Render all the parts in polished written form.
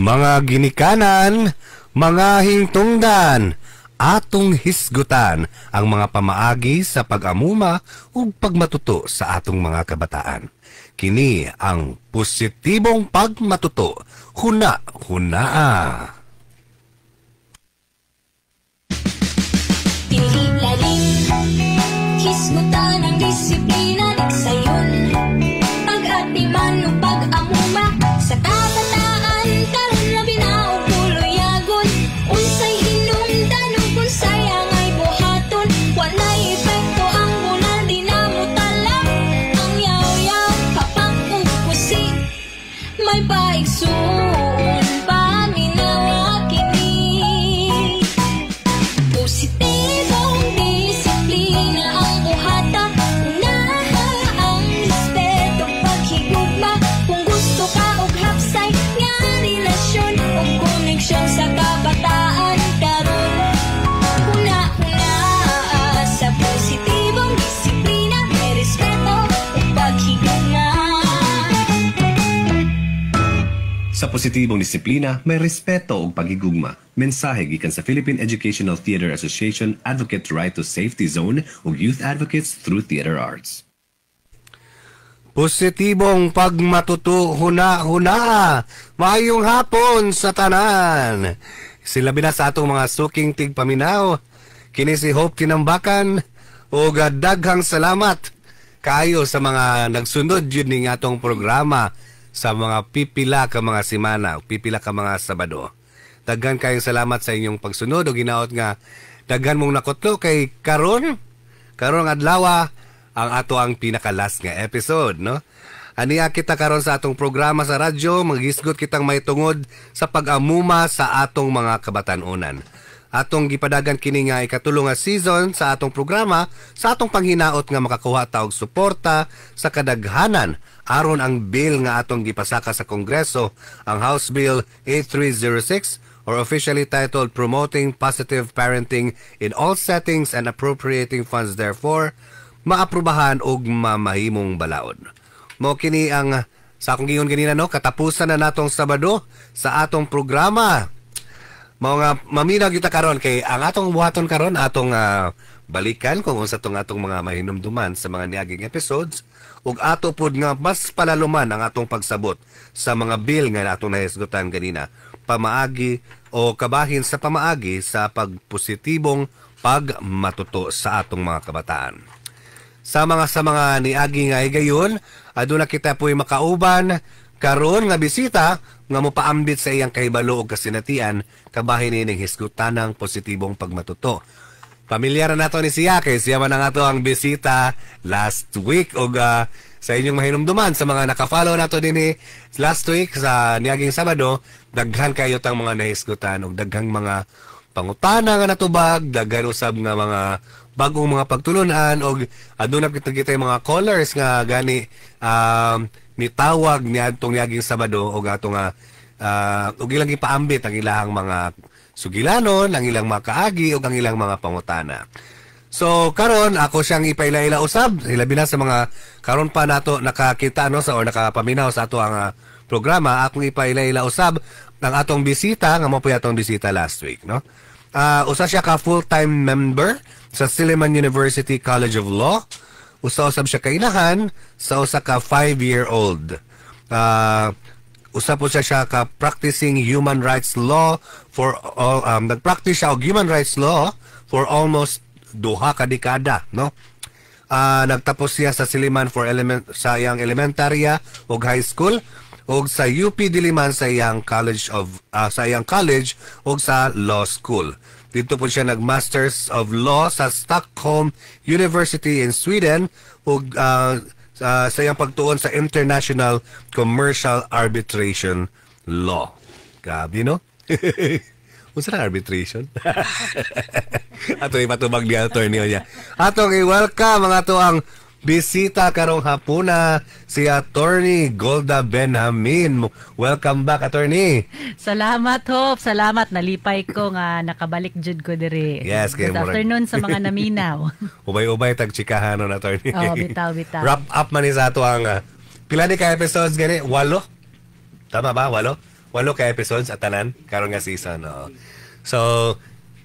Mga ginikanan, mga hingtungdan, atong hisgutan ang mga pamaagi sa pag-amuma ug pagmatuto sa atong mga kabataan. Kini ang positibong pagmatuto. Huna-hunaa. Lalim, hisgutan ang disiplina nagsayon. Pag-atiman o pag-amuma sa kabataan, karon labi na o puloyagon. Unsay hinungdan o unsay angay buhaton, walay epekto ang bulan, di na mo talab. Ang yaw-yaw, kapak ug pusi, may paigsoon, paminawa kini. Positibong disiplina ang buhata, unaha ang respeto, paghigugma. Kung gusto ka og hapsay nga relasyon ug koneksyon sa kabataan karon, huna-huna sa positibong disiplina, may respeto ug paghigugma. Sa positibong disiplina, may respeto ug pagigugma. Mensahe gikan sa Philippine Educational Theater Association, Advocates' Right to Safety Zone ug Youth Advocates through Theater Arts. Positibong pagmatuto, huna-huna. Maayong hapon sa tanan. Silabi na sa atong mga suking tigpaminaw. Kini si Hope Tinambakan ug daghang salamat kaayo sa mga nagsunod yun ning atong programa sa mga pipila ka mga semana, pipila ka mga Sabado. Daghan kayong salamat sa inyong pagsunod o ginaot nga daghan mong nakutlo kay karong adlaw ang ato ang pinakalas nga episode, no? Aniya kita karon sa atong programa sa radyo, magisgot kitang may tungod sa pag-amuma sa atong mga kabatanunan. Atong gipadagan kini nga ikatulong nga season sa atong programa sa atong panghinaot nga makakuha ta og suporta sa kadaghanan aron ang bill nga atong gipasaka sa Kongreso, ang House Bill 8306 or officially titled Promoting Positive Parenting in All Settings and Appropriating Funds Therefore, maaprubahan og mamahimong balaod. Mo kini ang sa akong gingon ganina, no, katapusan na natong Sabado sa atong programa. Mga maminaw kita karon kay ang atong buhaton karon atong balikan kung unsa tong atong mga mahinumduman sa mga niaging episodes ug ato pod nga mas palaluman ang atong pagsabot sa mga bill nga atong nahisgutan ganina, pamaagi o kabahin sa pamaagi sa pagpositibong pagmatuto sa atong mga kabataan. Sa mga niagi nga higayon, aduna kita po'y makauban karon nga bisita nga mopaambit sa iyang kahibalo ug kasinatian kabahin ning hisgutanang positibong pagmatuto. Pamilyar na nato ni siya kay siya man ang ato ang bisita last week ug sa inyong mahinumduman sa mga naka-follow nato dinhi last week sa niaging Sabado, daghan kayo tang mga nahisgutan ug daghang mga pangutana nga natubag, daghan usab nga mga bagong mga pagtulunan og aduna kita mga callers nga gani nitawag ni atong niaging Sabado og atong og ilang ipaambit ang ilahang mga sugilanon, ang ilang mga kaagi ug ang ilang mga pangutana. So karon ako siyang ipailaila usab, ilabi na sa mga karon pa nato nakakita no sa or nakapaminaw sa ato ang programa, akong ipailaila usab ang atong bisita nga mo atong bisita last week, no. Usa siya ka full-time member sa Silliman University College of Law. Usa-usab siya kainahan sa usa ka 5-year-old. Usa po siya ka practicing human rights law for all, nagpractice siya og human rights law for almost 2 ka dekada, no? Nagtapos siya sa Silliman sa iyang elementarya ug high school ug sa UP Diliman sa iyang college ug sa law school. Dito po siya nag-Masters of Law sa Stockholm University in Sweden ug sa iyang pagtuon sa International Commercial Arbitration Law. Grabe, no? Unsa na arbitration? Ato ipatubag ni attorney niya. Atong i-welcome ang ato ang bisita karong hapuna si Attorney Golda Benjamin. Welcome back, Attorney. Salamat, Hope. Salamat. Nalipay ko nga nakabalik jud ko diri. Yes, good afternoon sa mga naminaw. Ubay-ubay tag-chikahan nun, Attorney. Oh, bitaw. Wrap up man sa ato ang pila ni ka episodes gani? 8? Tama ba? 8? 8 ka episodes at tanan karon nga season. So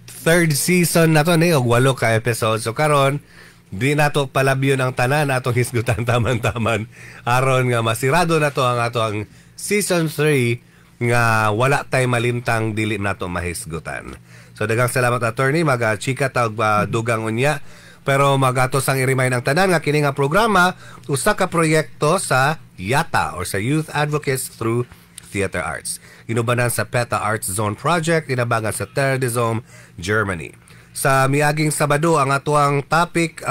third season na to ni og 8 ka episodes. So karon di nato palabyon ang tanan atong hisgutan taman-taman aron nga masirado na to ang atong season 3 nga wala tay malintang dili nato mahisgutan. So daghang salamat attorney, mag-chika tawag dugang unya. Pero magatos ang i-remind ang tanan nga kini nga programa usa ka proyekto sa YATA or sa Youth Advocates Through Theater Arts. Inubanan sa PETA Arts Zone Project, inabangan sa Terre de Zoom, Germany. Sa miaging Sabado, ang atuang topic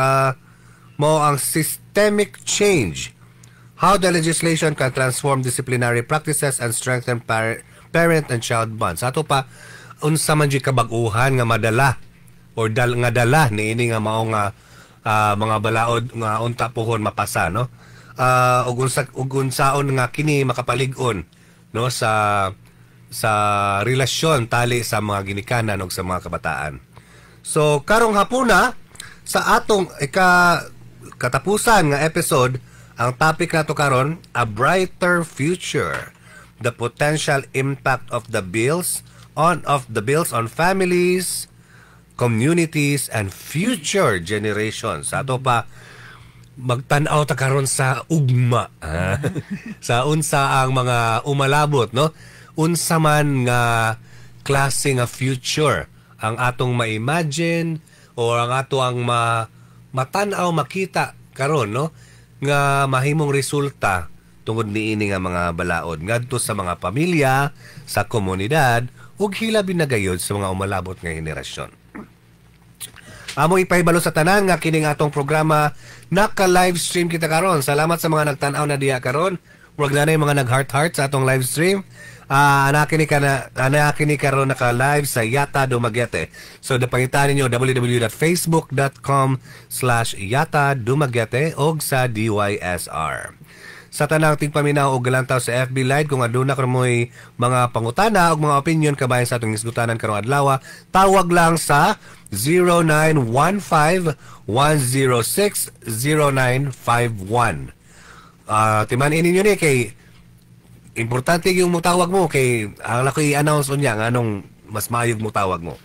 mo ang systemic change. How the legislation can transform disciplinary practices and strengthen parent and child bonds. Ato pa, unsa man di kabag-uhan nga madala or dala ni ini nga mao nga mga balaod nga unta pohon mapasa, no? Ug unsaon nga kini makapalig-on, no, sa relasyon tali sa mga ginikanan ug sa mga kabataan. So karong hapuna sa atong katapusan nga episode, ang topic nato karon, a brighter future, the potential impact of the bills on families, communities, and future generations. Ato pa magtan-aw ta karon sa ugma. Sa unsa ang mga umalabot, no? Unsa man nga klase nga future ang atong ma-imagine o ang ato ang matan-aw makita karon, no? Nga mahimong resulta tungod niini nga mga balaod ngadto sa mga pamilya, sa komunidad ug hilabi na gayud sa mga umalabot nga henerasyon. Amo ipahibalo sa tanan nga kining atong programa naka-live stream kita karon. Salamat sa mga nagtan-aw na diha karon. Murag na mga nag-heart sa atong live stream. Anakini karon naka-live sa Yata Dumaguete. So dapangitan ninyo www.facebook.com/Yata Dumaguete og sa DYSR. Sa tanang tigpaminaw o galantaw sa FB Live, kung aduna ka mo'y mga pangutana o mga opinion kabayan sa atong isgutanan karong adlaw, tawag lang sa 0915-106-0951. Timanin ninyo ni kay importante yung mutawag mo kay ang laki i-announce unya nga anong mas mayog mutawag mo.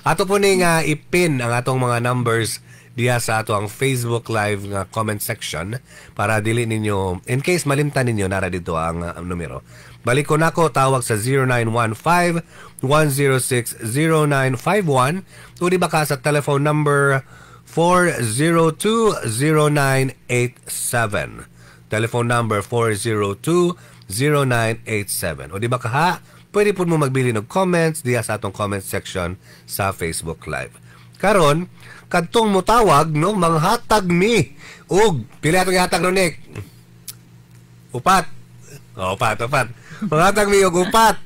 Ato po ni nga ipin ang atong mga numbers diya sa ato ang Facebook Live nga comment section para dili ninyo, in case malimtan ninyo, nara dito ang numero. Balik ko nako, tawag sa 0915-106-0951 o di ba ka sa telephone number 402-0987. Telephone number 402-0987. O di ba ka ha? Pwede po mo magbili ng comments diya sa atong comment section sa Facebook Live. Karon, kadtong mutawag, no, manghatag mi og pila atong ihatag no, Nick? Upat. Manghatag mi og upat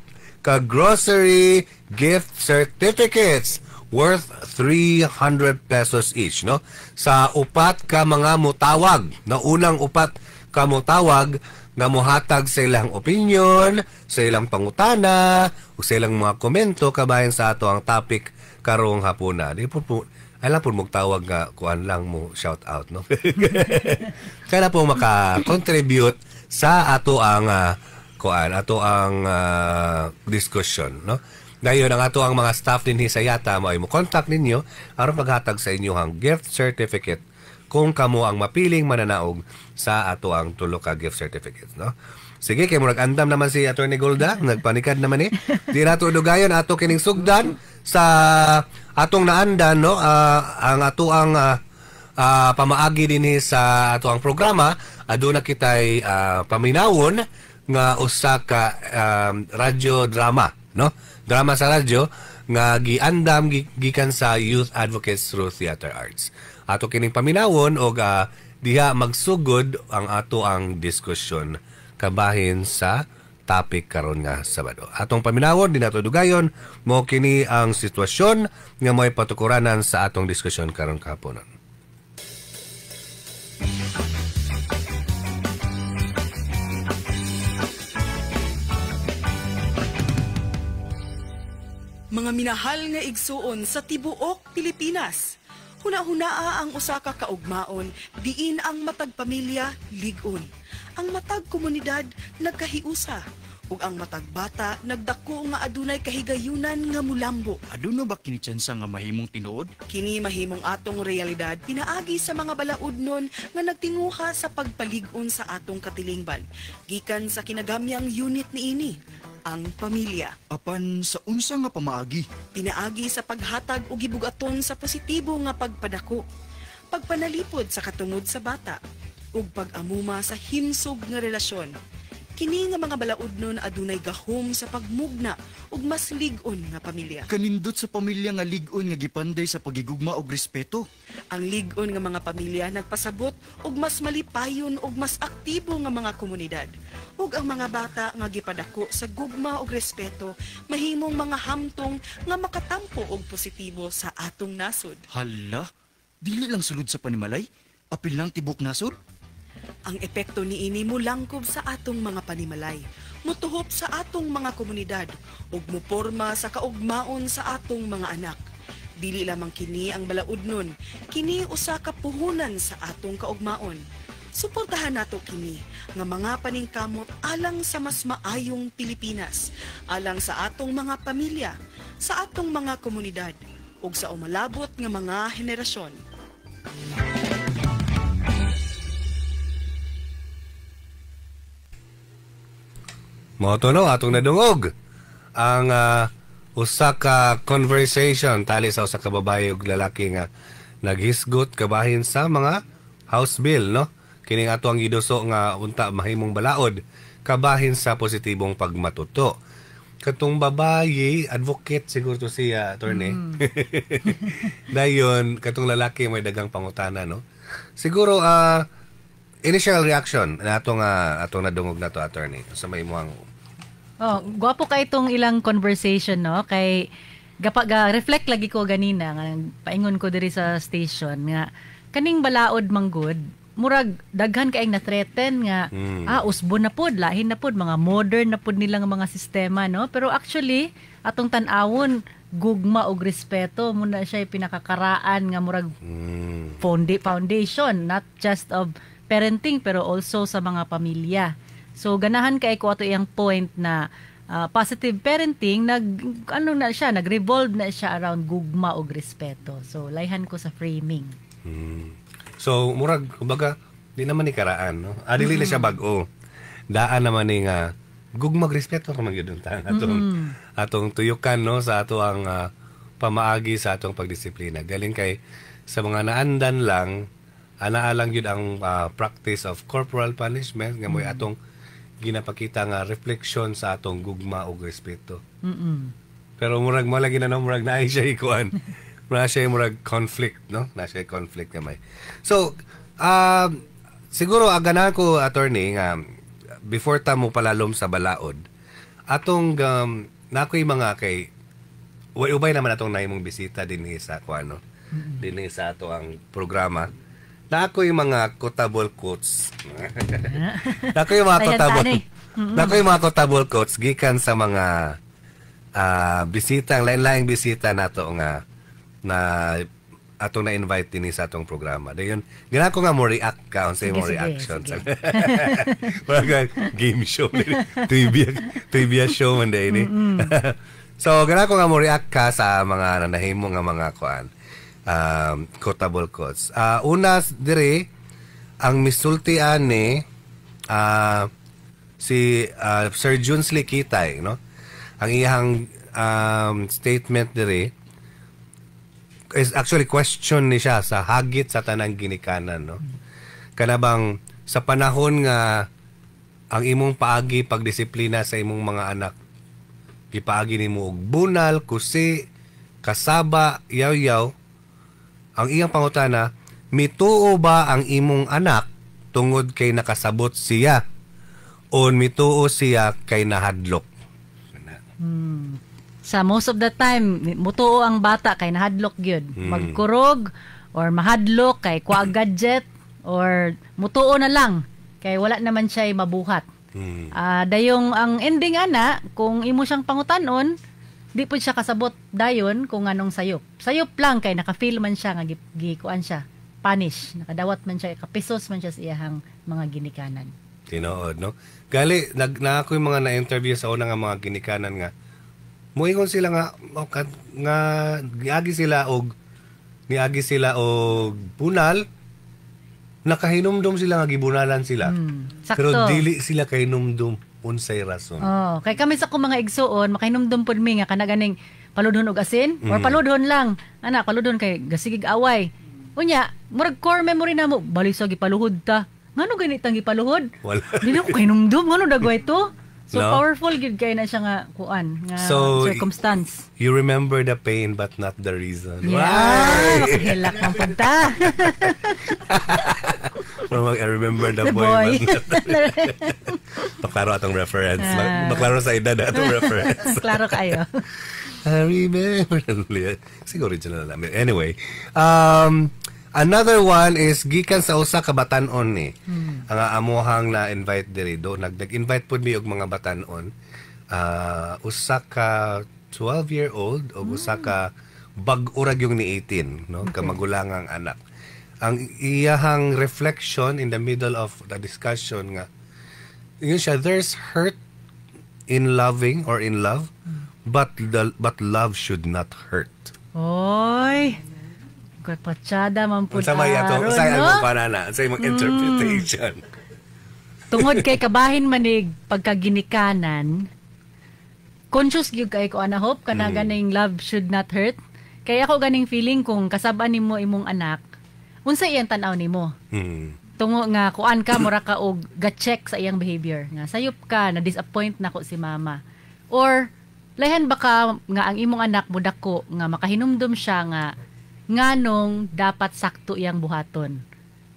ka grocery gift certificates worth 300 pesos each, no? Sa upat ka mga mutawag, na unang upat ka mutawag nga mohatag sa ilang opinion, sa ilang pangutana, o sa ilang mga komento kabayan sa ato ang topic karong hapuna. Di po alam po magtawag nga kuan lang mo shout out, no? Kaya po maka-contribute sa ato ang discussion, no? Dayon ang ato ang mga staff dinhi sa Yata mo contact ninyo aron maghatag sa inyo ang gift certificate kung kamo ang mapiling mananaog sa ato ang tulo ka gift certificates, no? Sige, kay murag andam naman si Attorney Golda, nagpanikad naman Di nato dugayon ato kining sugdan sa atong naandan, no? Ang ato ang pamaagi dinhi sa ato ang programa, aduna kitay paminawon nga usa ka radyo drama, no? Drama sa radyo nga giandam gikan sa Youth Advocates Through Theater Arts. Ato kining paminawon og diha magsugod ang ato ang diskusyon kabahin sa topic karon nga Sabado. Atong paminawon din nato dugayon mo kini ang sitwasyon nga mo'y patukuranan sa atong diskusyon karon kahaponon. Mga minahal nga igsuon sa tibuok Pilipinas, huna-hunaa ang usa ka kaugmaon diin ang matag pamilya lig-on, ang matag komunidad nagkahiusa ug ang matag bata nagdako nga adunay kahigayunan nga mulambo. Aduna ba kini tsansa nga mahimong tinuod? Kini mahimong atong realidad pinaagi sa mga balaudnon nga nagtinguha sa pagpalig-on sa atong katilingban gikan sa kinagamyang unit niini, ang pamilya. Apan sa unsa nga pamaagi? Pinaagi sa paghatag og gibugaton sa positibo nga pagpadako, pagpanalipod sa katungod sa bata, ug pag-amuma sa himsog nga relasyon. Kini nga mga balaudnon adunay gahom sa pagmugna ug mas lig-on nga pamilya. Kanindot sa pamilya nga lig-on nga gipanday sa pagigugma og respeto. Ang lig-on nga mga pamilya nagpasabot og mas malipayon ug mas aktibo nga mga komunidad. Ug ang mga bata nga gipadako sa gugma ug respeto mahimong mga hamtong nga makatampo og positibo sa atong nasod. Hala, dili lang sulod sa panimalay, apil lang tibok nasod. Ang epekto niini mulangkob sa atong mga panimalay, mutuhop sa atong mga komunidad ug muporma sa kaugmaon sa atong mga anak. Dili lamang kini ang balaudnon, kini usa ka puhunan sa atong kaugmaon. Suportahan nato kini nga mga paningkamot alang sa mas maayong Pilipinas, alang sa atong mga pamilya, sa atong mga komunidad ug sa umalabot nga mga henerasyon. Moto no, atong nadungog ang usa ka conversation tali sa usa ka babae ug lalaki nga naghisgot kabahin sa mga house bill, no? Kining ato ang giduso nga unta mahimong balaod kabahin sa positibong pagmatuto. Katong babae, advocate siguro to siya, attorney. Dayon, katong lalaki may dagang pangutana, no? Siguro initial reaction na atong nadungog na to, attorney, sa may muang. Oh, gwapo ka itong ilang conversation, no? Kay reflect lagi ko ganina nga paingon ko diri sa station nga kaning balaod manggod murag daghan kaayong na-threaten nga usbon na pod, lahin na pod, mga modern na pod nila nga mga sistema, no? Pero actually atong tan-awon gugma og respeto muna siya pinakakaraan nga murag foundation, not just of parenting pero also sa mga pamilya. So ganahan kay ko ato iyang point na positive parenting nag-revolve na siya around gugma og respeto. So layhan ko sa framing. So murag kumbaga di naman ni karaan, no? Dili na siya bag-o. Daan naman ni nga gugma og respeto ka man gyud atong tuyukan, no, sa ato ang pamaagi sa atong pagdisiplina. Galing kay sa mga naandan lang anaalang yun ang practice of corporal punishment nga mo'y atong ginapakita nga refleksyon sa atong gugma o respeto. Pero murag malagi na, no, murag na siya ikuan. Murag siya murag conflict, no? Na siya conflict nga may. So, siguro ganahan ko, attorney, nga before ta mo palalom sa balaod, atong nakoy mga kay ubay naman atong naimong bisita din sa kuano. Din sa ato ang programa. Na ako yung mga quotable quotes. Na ako yung mga quotable quotes gikan sa mga bisita, ang lain-laing bisita nato nga na atong na-invite din sa atong programa. Dayon, gina ko nga mo react ka unsay mo reaction. Parang game show, trivia show man day ni. So, gina ko nga mo react ka sa mga nanahimo nga mga kuan. Quotable quotes. Una dire ang misultian ni si Sir Junes Likitay, no? Ang iyang statement dire is actually question ni siya sa hagit sa tanang ginikanan, no? Kanabang sa panahon nga ang imong paagi pagdisiplina sa imong mga anak gipaagi nimo og bunal, kusi, kasaba, yaw-yaw. Ang iyang pangutana, mituo ba ang imong anak tungod kay nakasabot siya o mituo siya kay nahadlok? Sa most of the time, mutuo ang bata kay nahadlok gyud. Magkurog or mahadlok kay kuha gadget or mutuo na lang kay wala naman siya mabuhat. Dayong ang ending ana kung imo siyang pangutanon, di po siya kasabot dayon kung anong sayop. Sayop lang kay naka-feel man siya nga gikuan siya, punish, nakadawat man siya, kapisos man siya sa iyahang mga ginikanan. Tinuod, no? Gali, na ako yung mga na-interview sa una nga mga ginikanan nga. Muingon sila nga, nga niagi sila og bunal, nakahinumdum sila nga gibunalan sila. Sakto. Pero dili sila kahinumdum unsay rason. Oh, kay kami sa akong mga igsuon, makahinumdum pod mi nga kanaganing paludhon og asin or paludhon lang. Ana, paludhon kay gasigig away. Unya, murag core memory na mo, bali sa gipaluhod ta. Ngano ganitang gipaluhod? Wala. Di na ko kahinumdum, ngano dagway to? So No? powerful gid kay na siya nga kuan, nga So, circumstance. You remember the pain but not the reason. Yeah, makahilak ng punta. I remember the The boy. boy. Maklaro atong reference. Maklaro sa edad atong reference. Klaro kayo. I remember. Siguro original lang. Anyway, another one is gikan sa usa ka batan-on ni. Ang amuhang na-invite diri do. Nag-invite pud mi og mga batan-on. Usa ka 12-year-old o usa ka bag-urag yung ni 18, no? Kamagulangang anak. Ang iyahang reflection in the middle of the discussion nga, yun siya, there's hurt in loving or in love, but love should not hurt. Oy. Patsyada man po Unsa may ato, aron, say no? mo panana, say mong interpretation. Tungod kay kabahin manig pagkaginikanan, conscious gyud kay ko ana hope kana ganing love should not hurt. Kaya ako ganing feeling kung kasab-an nimo imong anak, unsa iyang tan-aw nimo? Tungo nga kuan ka mura ka og ga-check sa iyang behavior nga sayop ka na disappoint nako si mama. Or lahan baka nga ang imong anak mudako nga makahinumdum siya nga nganong dapat sakto iyang buhaton.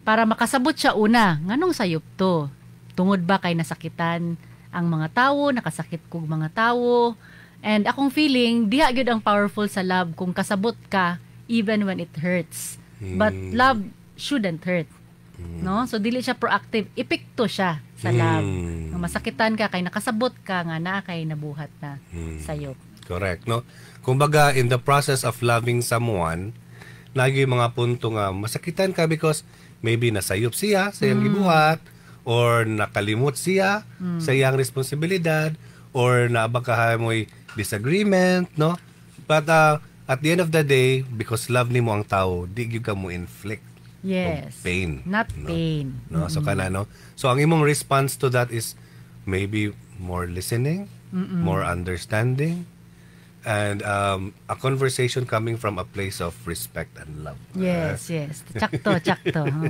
Para makasabot siya una, nganong sayop to? Tungod ba kay nasakitan ang mga tawo, nakasakit kog mga tawo? And akong feeling, diha gyud ang powerful sa love kung kasabot ka even when it hurts. But love shouldn't hurt. No? So dili siya proactive, epekto siya sa love. Nga masakitan ka kay nakasabot ka nga naa kay nabuhat na sayop. Correct, no? Kumbaga, in the process of loving someone, lagi yung mga punto nga masakitan ka because maybe nasayop siya sa iyang gibuhat, or nakalimot siya sa iyang responsibilidad, or naabakahan mo'y disagreement, no? But at the end of the day, because love ni mo ang tao, di gyud ka mo inflict Yes. of pain. Not no? pain. No, so kana no. So ang imong response to that is maybe more listening, more understanding, and a conversation coming from a place of respect and love. Yes, yes. Tsakto.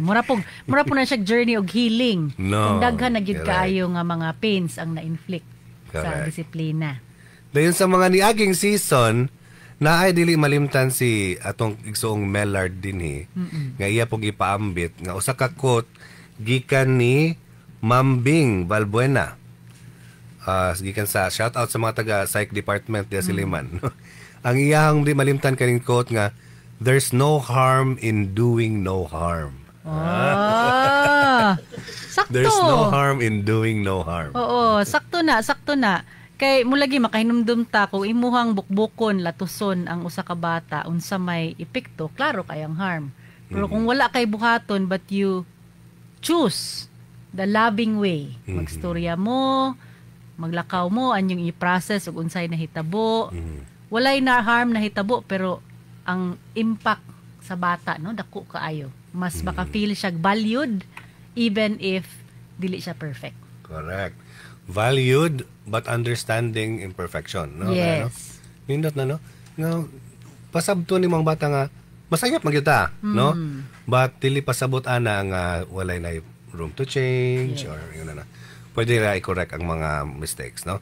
Mura po na siya journey og healing. No, Kung daghan na gyud correct. kaayo nga mga pains ang na-inflict sa Correct. disiplina. Dayon sa mga niaging season, naay dili malimtan si atong igsoong Mellard dinhi nga iya pog ipaambit nga usa ka quote gikan ni Mambing Balbuena. Gikan sa shout out sa mga taga psych department diya sa Liman. Ang iyang di malimtan kaning quote nga, there's no harm in doing no harm. Sakto. There's no harm in doing no harm. Oo, sakto na. Kay mulagi makahinumdum ta kung imuhang bukbukon latuson ang usa ka bata unsa may epekto, klaro kayang harm. Pero kung wala kay buhaton but you choose the loving way, magstorya mo, maglakaw mo anyong i-process ug unsay nahitabo. Walay na harm nahitabo pero ang impact sa bata no dako kaayo. Mas baka feel siya valued even if dili siya perfect. Correct. Valued but understanding imperfection, no? Yes. Nindot na, no? No, pasabto ni mga bata nga masayap magyuta, no? But dili pasabot ana nga walay na room to change or yun na. Pwede ra i-correct ang mga mistakes, no?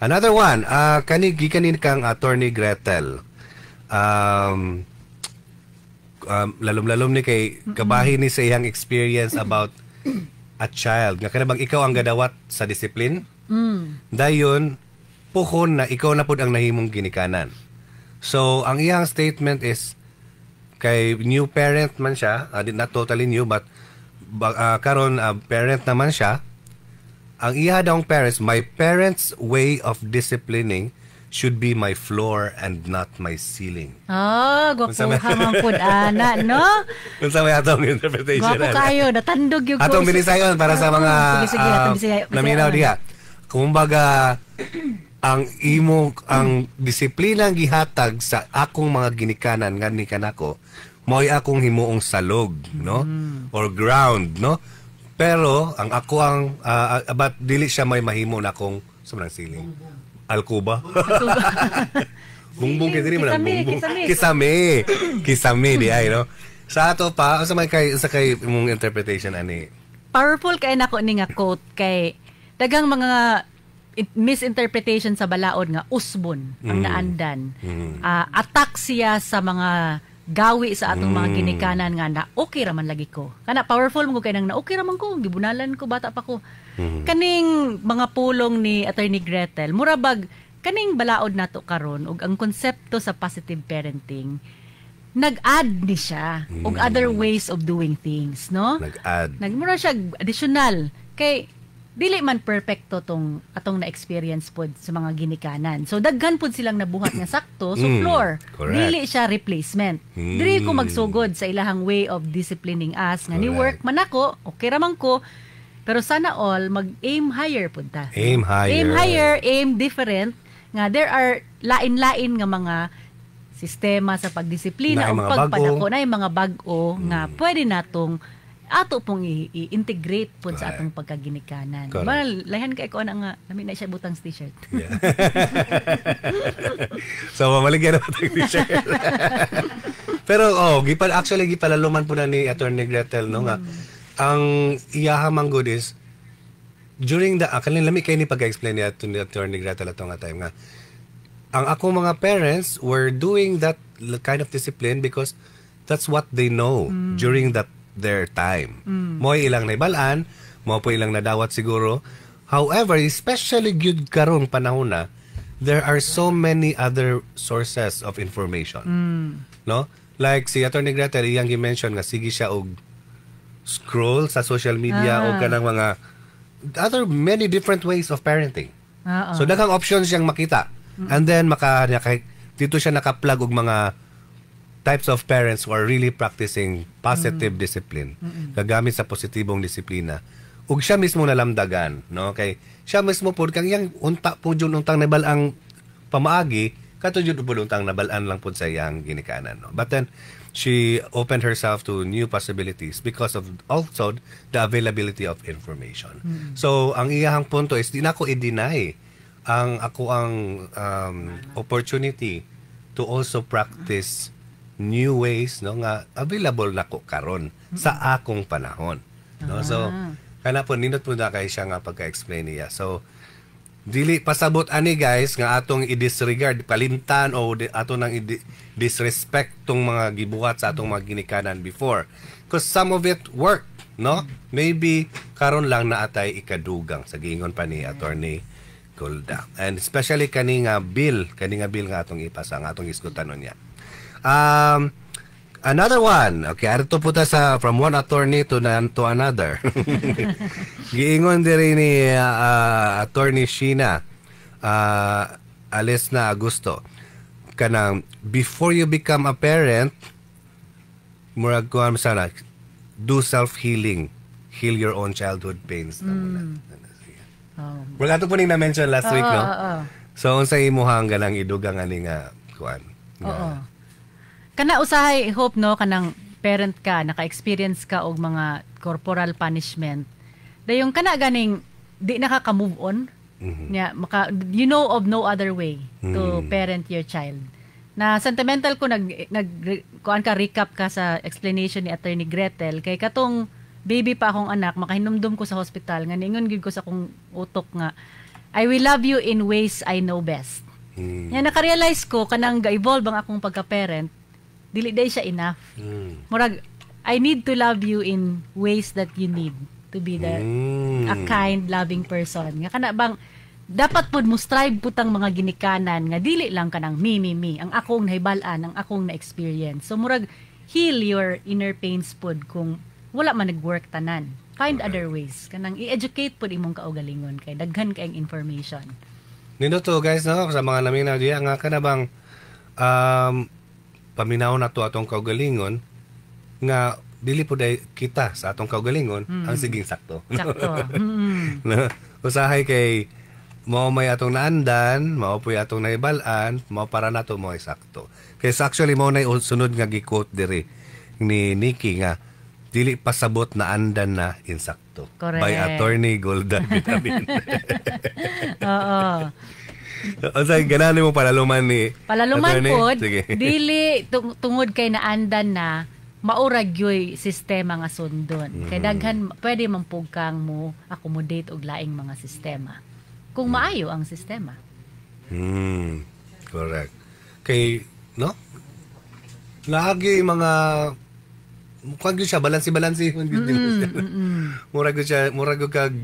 Another one, kanin kang Attorney Gretel. Lalom-lalom ni kay kabahin ni sa iyang experience about a child nga kanabang ikaw ang gadawat sa discipline. Dayon puhon na ikaw na pud ang nahimong ginikanan. So ang iyang statement is kay new parent man siya, not totally new but karon parent naman siya. Ang iya daw parents, my parents' way of disciplining should be my floor and not my ceiling. Oh, gwapo Unsa may- ka man pud ana, no? Kung sa may atong interpretation. Gwapo kayo, natandog yung Atong binisayon para sa mga Sige, atong Bisaya- naminaw Bisaya. diha. Kumbaga, ang disiplinang gihatag sa akong mga ginikanan nga ni kanako, mo'y akong himuong salog, no? Or ground, no? Pero, but dili siya may mahimo na akong sa siling. Alkuba. Bungbong kay diri man ang bungbong. Kisame di ay, no? Sa ato pa, sa kay imong interpretation ani. Powerful kay nako ni nga quote kay dagang mga misinterpretation sa balaod nga usbon ang naandan. Attack siya sa mga gawi sa atong mga ginikanan nga na okay raman lagi ko. Kana powerful mo kay nang na okay raman ko, gibunalan ko bata pa ko. Kaning mga pulong ni Attorney Gretel, murabag kaning balaod nato karon ug ang konsepto sa positive parenting nag-add ni siya og other ways of doing things, no? Nag-add. Nagmura siya additional kay dili man perpekto tong atong na-experience pod sa mga ginikanan. So daghan pod silang nabuhat nga sakto so floor. Correct. Dili siya replacement. Dili ko magsugod sa ilahang way of disciplining us nga ni work man ako, okay ra man ko. Pero sana all mag-aim higher pod ta. Aim higher. Aim higher, aim different nga there are lain-lain nga mga sistema sa pagdisiplina Na o mga pagpadako bago. na yung mga bag-o nga pwede natong ato pong i-integrate po sa atong pagkaginikanan. Correct. Ba, lahan kay ko na nga, namin na siya butang t-shirt. Yeah. So, mamaligyan naman tayo t-shirt. Pero, gipalaluman po na ni Attorney Gretel, no, nga, ang iyahamang good is, during lami kayo ni pag-explain ni Attorney Gretel atong nga time nga, ang ako mga parents were doing that kind of discipline because that's what they know during their time. Mo ilang naibalaan, mo po ilang nadawat siguro. However, especially gyud karong panahon na, there are so many other sources of information. No? Like si Attorney Gretel, iyang gi-mention nga sige siya og scroll sa social media o kanang mga many different ways of parenting. So daghang options siyang makita. And then dito siya naka-plug og mga types of parents who are really practicing positive discipline, gagamit sa positibong disiplina. Ug siya mismo nalamdagan, no? Kay siya mismo pod kang yang unta po jud untang nabal ang pamaagi, kato jud pod untang nabalan lang pod sa iyang ginikanan, no? But then she opened herself to new possibilities because of also the availability of information. So ang iyang punto is di na ko i-deny ang opportunity to also practice new ways, no, nga available na ko karon sa akong panahon, no? So kana po nindot po na kay siya nga pagka-explain niya. So dili pasabot ani guys nga atong i-disregard palintan o ato nang disrespect tong mga gibuhat sa atong mga ginikanan before, because some of it work, no? Maybe karon lang na atay ikadugang sa giingon pa ni Attorney Golda. And especially kani nga bill nga atong ipasa, nga atong iskutanon niya. Another one. Okay, arito po ta sa from one attorney to another. Giingon diri ni Attorney Sheena Alesna Augusto kanang before you become a parent, murag ko sana do self-healing. Heal your own childhood pains na muna. Wala ito po ning na-mention last week, no? So, unsa imuhang ganang idugang ani nga kuan? Oo. Kana usahay hope no kanang parent ka naka-experience ka og mga corporal punishment. Dayong kana ganing di nakaka-move on. Nya you know of no other way to parent your child. Na sentimental ko kuan ka recap ka sa explanation ni Attorney Gretel kay katong baby pa akong anak makahinumdum ko sa hospital nga ningon gid ko sa akong utok nga I will love you in ways I know best. Nya naka-realize ko kanang ga-evolve ang akong pagka-parent dili day siya enough. Murag I need to love you in ways that you need to be a kind, loving person. Nga kana bang dapat pod mo strive putang mga ginikanan nga dili lang kanang me ang akong nahibalan, ang akong na-experience. So murag heal your inner pains pod kung wala man nag-work tanan. Find other ways. Kanang i-educate pod imong kaugalingon kay daghan kayong information. Nino to guys no sa mga naminaw diya nga kanabang paminaw na to atong kaugalingon nga dili po day kita sa atong kaugalingon ang siging sakto. Sakto. No? Usahay kay mao may atong naandan, mao puy atong naibalan, mao para nato mo sakto. Kay actually mao nay sunod nga gi-quote diri ni Nikki nga dili pasabot na andan na insakto. Correct. By Attorney Golda Vitamin. Oo. O say ganani mo palaluman ni Palaluman Attorney? pod, Sige. dili tungod kay naandan na maurag yoy sistema nga sundon. Kay daghan pwede man pug kang mo accommodate og laing mga sistema. Kung maayo ang sistema. Correct. Kay no? Lagi mga mukha gyud siya balansi-balansi murag gyud siya murag gyud kag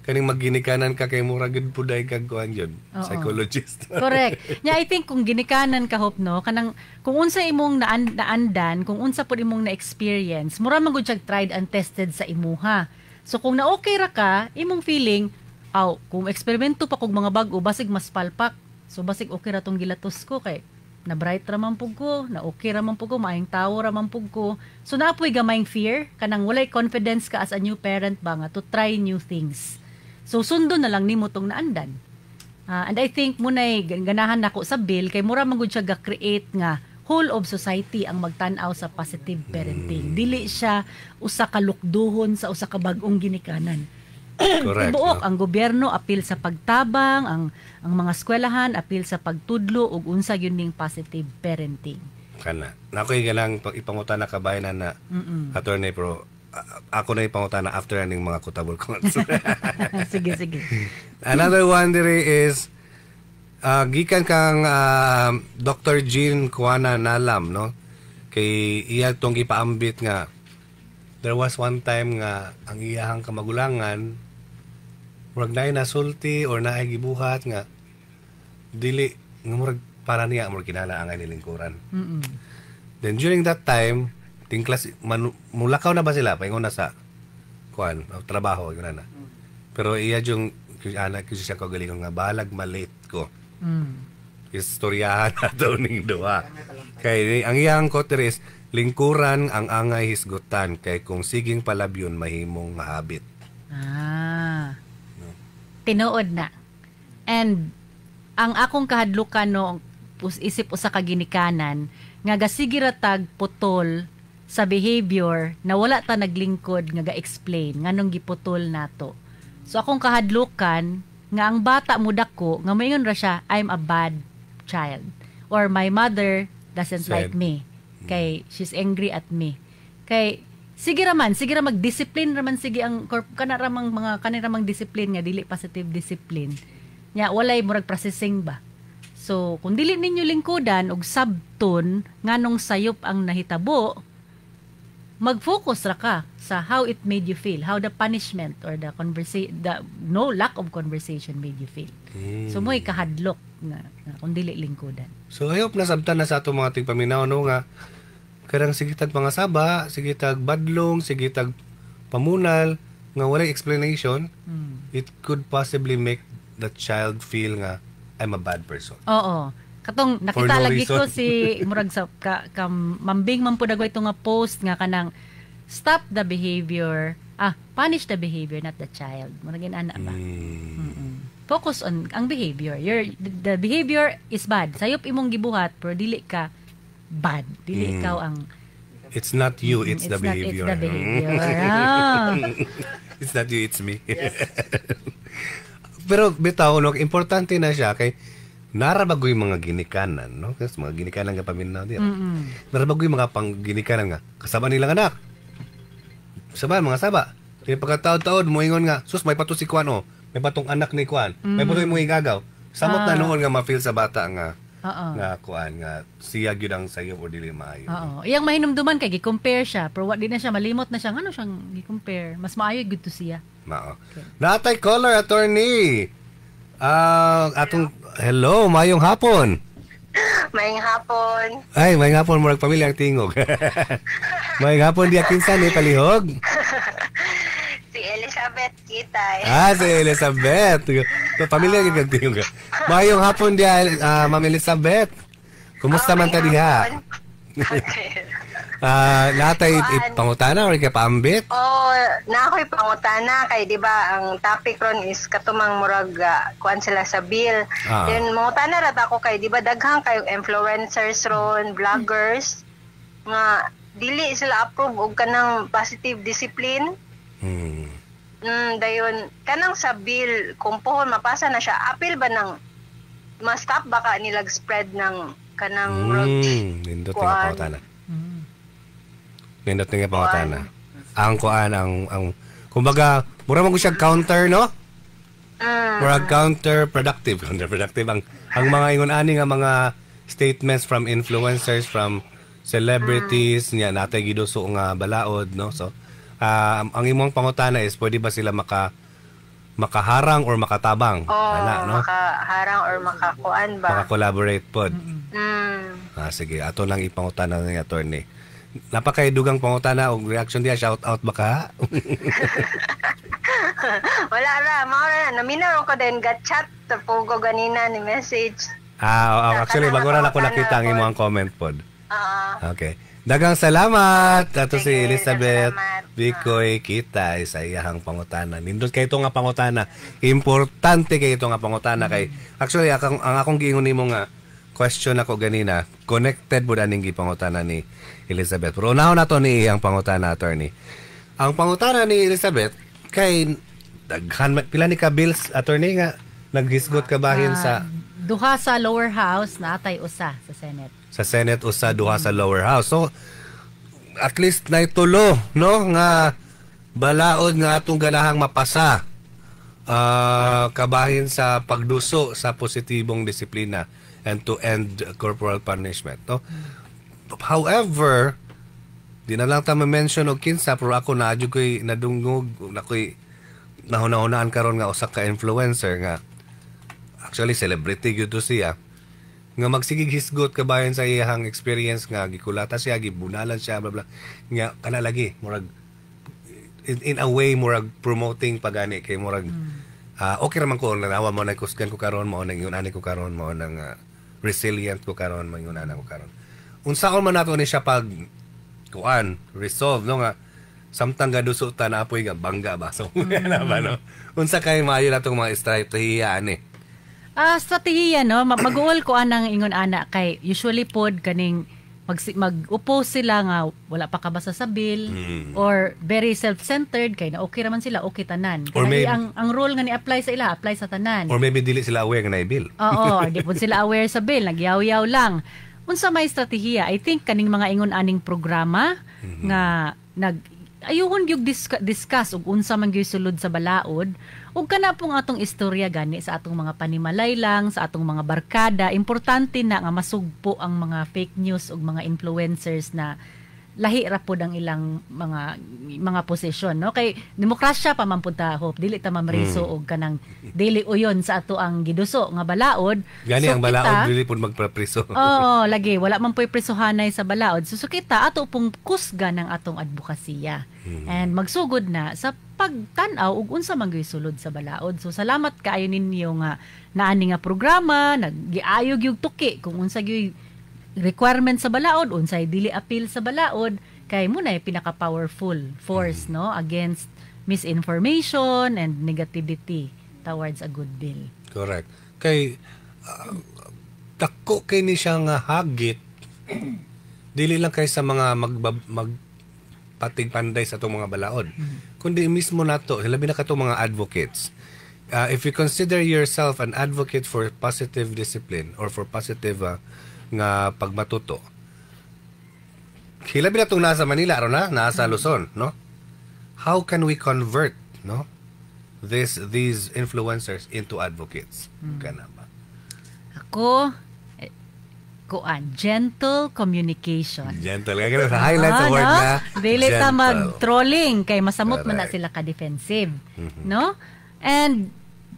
kaning magginikanan ka kay murag gyud puday kag kuan gyud psychologist. Correct. Yeah, I think kung ginikanan ka hop no kanang kung unsa imong naandan, kung unsa pud imong na-experience, mura man gud siya tried and tested sa imuha. So kung na-okay ra ka, imong feeling, kung eksperimento pa kog mga bag-o basig mas palpak. So basig okay ra tong gilatos ko kay na bright ra man pug ko, na okay ra man pug ko, maayong tawo ra man pug ko. So naapoy gamayng fear kanang walay confidence ka as a new parent ba nga to try new things. So sundo na lang nimo tong naandan. And I think munay ganahan nako sa bill kay mura man gud siya ga-create nga whole of society ang magtan-aw sa positive parenting. Dili siya usa ka lukduhon sa usa ka bag-ong ginikanan. Correct. Buok ang gobyerno apil sa pagtabang, ang mga eskwelahan apil sa pagtudlo ug unsa gyud ning positive parenting. Kana. Nakoy ganang ipangutan na kabayanan na attorney pero ako na ipangutan na after ning mga quotable comments. Sige. Another one diri is gikan kang Dr. Jean Kuana Nalam no. Kay iya tong gipaambit nga there was one time nga ang iyahang kamagulangan murag naay nasulti or naay gibuhat nga dili nga murag para niya murag kinahanglan ni lingkuran. Then during that time tingklas mulakaw na ba sila paingon na sa kuan trabaho yun na. Pero iya yung anak ko siya kagalingon nga balag malate ko. Istoryahan nato ning duha. Kay ang iyang koteres lingkuran ang angay hisgutan kay kung siging palabyon mahimong nga habit. Tinuod na. And ang akong kahadlukan no isip usa ka ginikanan nga gasigiratag putol sa behavior na wala ta naglingkod nga ga-explain nganong giputol nato. So akong kahadlukan nga ang bata mo dako nga mayon ra siya I'm a bad child or my mother doesn't like me. Kay she's angry at me. Kay sige ra mag-discipline raman sige ang kanaramang mga kaniramang discipline nga dili positive discipline. Nya walay murag processing ba. So kung dili ninyo lingkudan og sabton nganong sayop ang nahitabo, mag-focus ra ka sa how it made you feel, how the punishment or the no lack of conversation made you feel. So mo'y kahadlok na kung dili lingkudan. So I hope nasabtan na sa ato mga tigpaminaw no nga karang sigitag mga saba, sigitag badlong, sigitag pamunal nga walay explanation, it could possibly make the child feel nga I'm a bad person. Oo. Katong nakita no lagi reason. ko si murag sa mambing man pud ito nga post nga kanang stop the behavior, punish the behavior not the child. Murag ana ba? Focus on ang behavior. The behavior is bad. Sayop imong gibuhat pero dili ka bad. Dili ikaw ang It's not you, it's the behavior. It's the behavior. It's not you, it's me. Pero bitaw no, importante na siya kay narabagoy mga ginikanan, no? Kasi mga ginikanan nga paminaw diya. Narabagoy mga pangginikanan nga kasama nilang anak. Saba mga saba. Di pagkataod-taod moingon nga, sus may pato si Kuan oh. May patong anak ni Kuan. May patong mo igagaw. Samot na noon nga ma-feel sa bata nga nga Kuan nga siya gyud ang sayo o dili maayo. Oo. Iyang mahinumduman kay gi-compare siya, pero wa di na siya malimot na siya ngano siyang gi-compare. Mas maayo good to siya. Mao. Natay caller attorney. Hello, mayong hapon. Mayong hapon. Ay, mayong hapon murag pamilya ang tingog. Mayong hapon di kinsa ni palihog. Si Elizabeth Kitay. Si Elizabeth. So, pamilya giganti yung Mayong hapon diya, Ma'am Elizabeth. Kumusta man ta diha? Okay. Natay ipangutana or kapaambit? Na ako'y pangutana kay di ba ang topic ron is katumang murag kuan sila sa bill. Then mangutana ra ako kay di ba daghang kay influencers ron, vloggers nga dili sila approve og kanang positive discipline. Dayon kanang sa bill kung pohon mapasa na siya, apil ba nang ma-stop baka nilag spread ng kanang nindot nga pangutana. Nindot nga pangutana. Ang kuan ang kumbaga mura man siya counter, no? Mura counterproductive ang mga ingon ani nga mga statements from influencers, from celebrities nya natay giduso nga balaod, no? So ang imong pangutana is pwede ba sila makaharang or makatabang? No? Makaharang or makakuan ba? Maka-collaborate pod. Sige, ato lang ipangutana ng attorney. Napakaidugang pangutana o reaction diya, shout out baka? Wala ra, maura na. Naminaw ko din, gat-chat, tapugo ganina ni message. Actually, bago na ako nakita ang imong comment pod. Okay. Dagang salamat. Ato si Elizabeth Bicoy kita sa iyahang pangutana. Nindot kay ito nga pangutana. Importante kay ito nga pangutana kay actually ang akong giingon nimo nga question ako ganina, connected bud aning gipangutana ni Elizabeth. Pero unahon nato ni iyang pangutana, attorney. Ang pangutana ni Elizabeth kay daghan pila ni ka bills, attorney, nga naghisgot ka bahin sa duha sa lower house na atay usa sa Senate. Sa Senate usa, duha sa lower house. So at least naitulo, no, nga balaod nga atong ganahang mapasa kabahin sa pagduso sa positibong disiplina and to end corporal punishment, no? However, di na lang ta ma-mention og kinsa, pero ako naadyo ko'y nadungog, nako'y nahuna-hunaan karon nga usa ka influencer nga actually celebrity gyud to siya, nga magsigig hisgot kabayan sa iyang experience nga gikulata siya, gibunalan siya, bla bla, nga kana lagi murag in a way murag promoting pagani kay murag okay raman ko nanawa mo na kusgan ko karon mo nang yunani ko karon mo nang resilient ko karon mo yunana ko karon. Unsaon man nato ni siya pag kuan resolve, no, nga samtang gaduso ta na apoy nga bangga ba so na ba, no? Unsa kay maayo natong mga estratehiya ani? Strategiya, no, mag-uol ko anang ingon ana kay usually pod kaning mag-upo sila nga wala pa kabasa sa bill or very self-centered kay na okay raman sila, okay tanan. Kaya ang rule nga ni apply sa ila, apply sa tanan. Or maybe dili sila aware nga na bill. Oo, di po sila aware sa bill, nagyaw-yaw lang. Unsa may strategiya? I think kaning mga ingon aning programa nga ayuhon gyud discuss ug unsa man gyud sulod sa balaod ug kana pong atong istorya gani sa atong mga panimalay lang, sa atong mga barkada. Importante na nga masugpo ang mga fake news ug mga influencers na lahi ra pod ang ilang mga posisyon, no? Kay demokrasya pa man pud ta, hope dili ta mamriso og kanang dili uyon sa ato ang giduso nga balaod. Gani ang balaod dili pud magpapriso. Oo, lagi wala man po'y prisohanay sa balaod. So kita ato pong kusga ng atong advokasya. And magsugod na sa pagtan-aw ug unsa man gyud sulod sa balaod. So salamat kaayo ninyo nga naani nga programa, nagiayog yung tuki kung unsa gyud requirement sa balaod, unsay dili appeal sa balaod, kay muna pinaka-powerful force, no, against misinformation and negativity towards a good bill. Correct. Kay dako kay ni siya nga hagit dili lang kay sa mga magpatig panday sa itong mga balaod, kundi mismo nato labi na katong mga advocates. If you consider yourself an advocate for positive discipline or for positive nga pagmatuto, hilabi na itong nasa Manila aron na nasa Luzon, no? How can we convert, no, these influencers into advocates? Kana ba? Ako gentle communication. Gentle. Kaya highlight sa word na dili ta gentle. mag-trolling kay masamot man na sila ka-defensive, no? And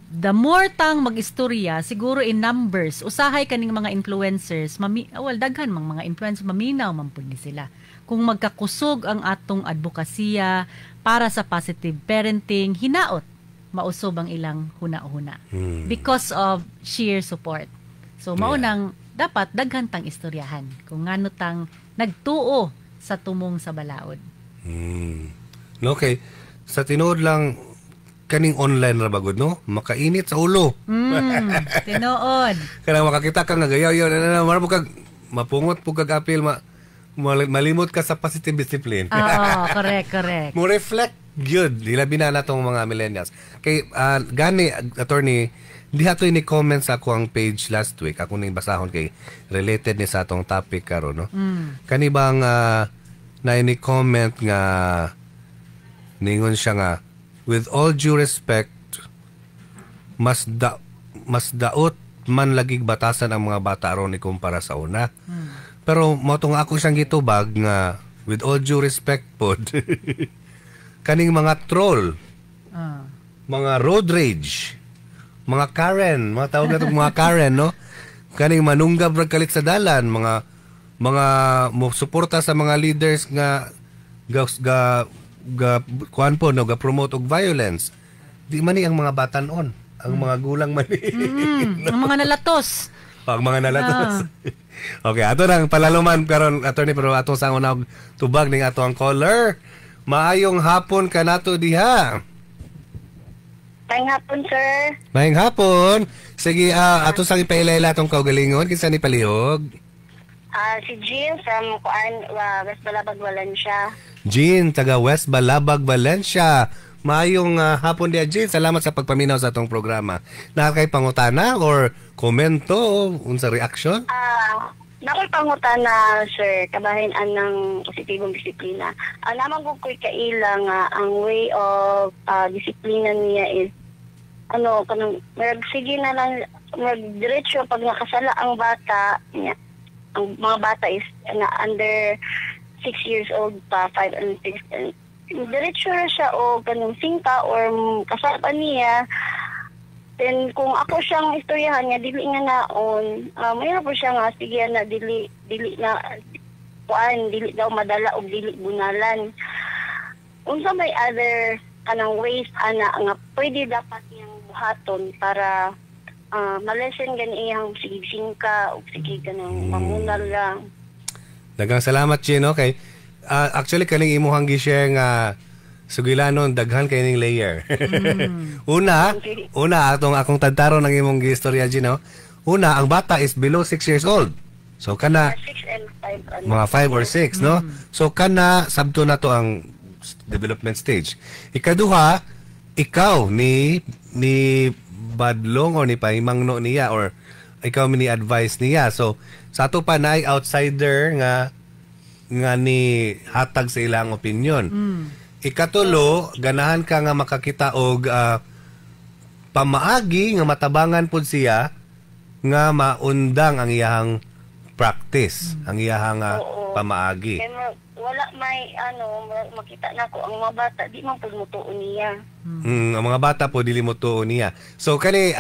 the more tang mag-istorya, siguro in numbers, usahay kaning mga influencers, daghan mga influencers, maminaw man pud ni sila. Kung magkakusog ang atong advokasya para sa positive parenting, hinaot mausob ang ilang huna-huna. Because of sheer support. So maunang dapat daghan tang istoryahan kung ngano tang nagtuo sa tumong sa balaod. Okay. Sa tinuod lang, kaning online ra bagod, no? Makainit sa ulo. Tinuod. Kanang makakita ka nga gayaw yun. Maramo kag mapungot po kag apil, malimot ka sa positive discipline. Oo, correct. Mo reflect good. Ilabi na natong mga millennials. Kay gani attorney, di hatoy ni comment sa ako ang page last week. Ako ning basahon kay related ni sa atong topic karon, no? Kani bang na ini comment nga ningon siya nga, with all due respect, mas daot man lagig batasan ang mga bata aron ikumpara sa una. Pero motong ako siyang gitubag nga with all due respect pod kaning mga troll, mga road rage, mga Karen, mga tawag na itong mga Karen, no? Kaning manunggab ra kalit sa dalan, mga mo suporta sa mga leaders nga kuan po, no, ga-promote og violence. Di man ang mga batanon, ang mga gulang man No? Ang mga nalatos. Ang mga nalatos. Okay, ato nang palaluman karon attorney, pero ato sa una tubag ning ato ang caller. Maayong hapon kanato diha. Maayong hapon, sir. Maayong hapon. Sige, ato sang ipailayla tong kaugalingon kinsa ni palihog. Si Jill from West Balabag, Valencia. Jean, taga West Balabag, Valencia. Maayong hapon dia, Jean. Salamat sa pagpaminaw sa atong programa. Nakakay pangutana or komento o unsa reaction? Nakoy pangutana, sir, kabahin ng positibong disiplina. Naman ko ko'y kaila nga ang way of disiplina niya is kanang sige na lang diretso pag nakasala ang bata niya. Ang mga bata is under 6 years old pa, 5 and 6. And diretso na siya o ganun singka or kasapa niya. Then kung ako siyang istoryahan niya, dili nga naon, mayroon po siya nga, sige na, dili daw madala o dili bunalan. Unsa may other ways nga pwede dapat niyang buhaton para malesen gani iyang sige singka o sige ganang mamunal lang. Daghang salamat, Gino. Okay. Actually, kaning imuhang gi-share nga sugilanon, daghan kay ning layer. Una, akong tadtaro ng imong gi-istorya, Gino. Una, ang bata is below 6 years old. So, kana 6 and 5. Mga 5 or 6, no? So, kana, sabto na to ang development stage. Ikaduha, ikaw ni badlong o ni pahimangno niya or ikaw ni advice niya. So, sa ato pa na ay outsider nga ni hatag sa ilang opinion. Ikatulo, ganahan ka nga makakita og pamaagi nga matabangan pud siya nga maundang ang iyahang practice, ang iyahang pamaagi. Wala may makita nako ang mga bata di man pud mutuon niya. Ang mga bata po dili mutuon niya. So kani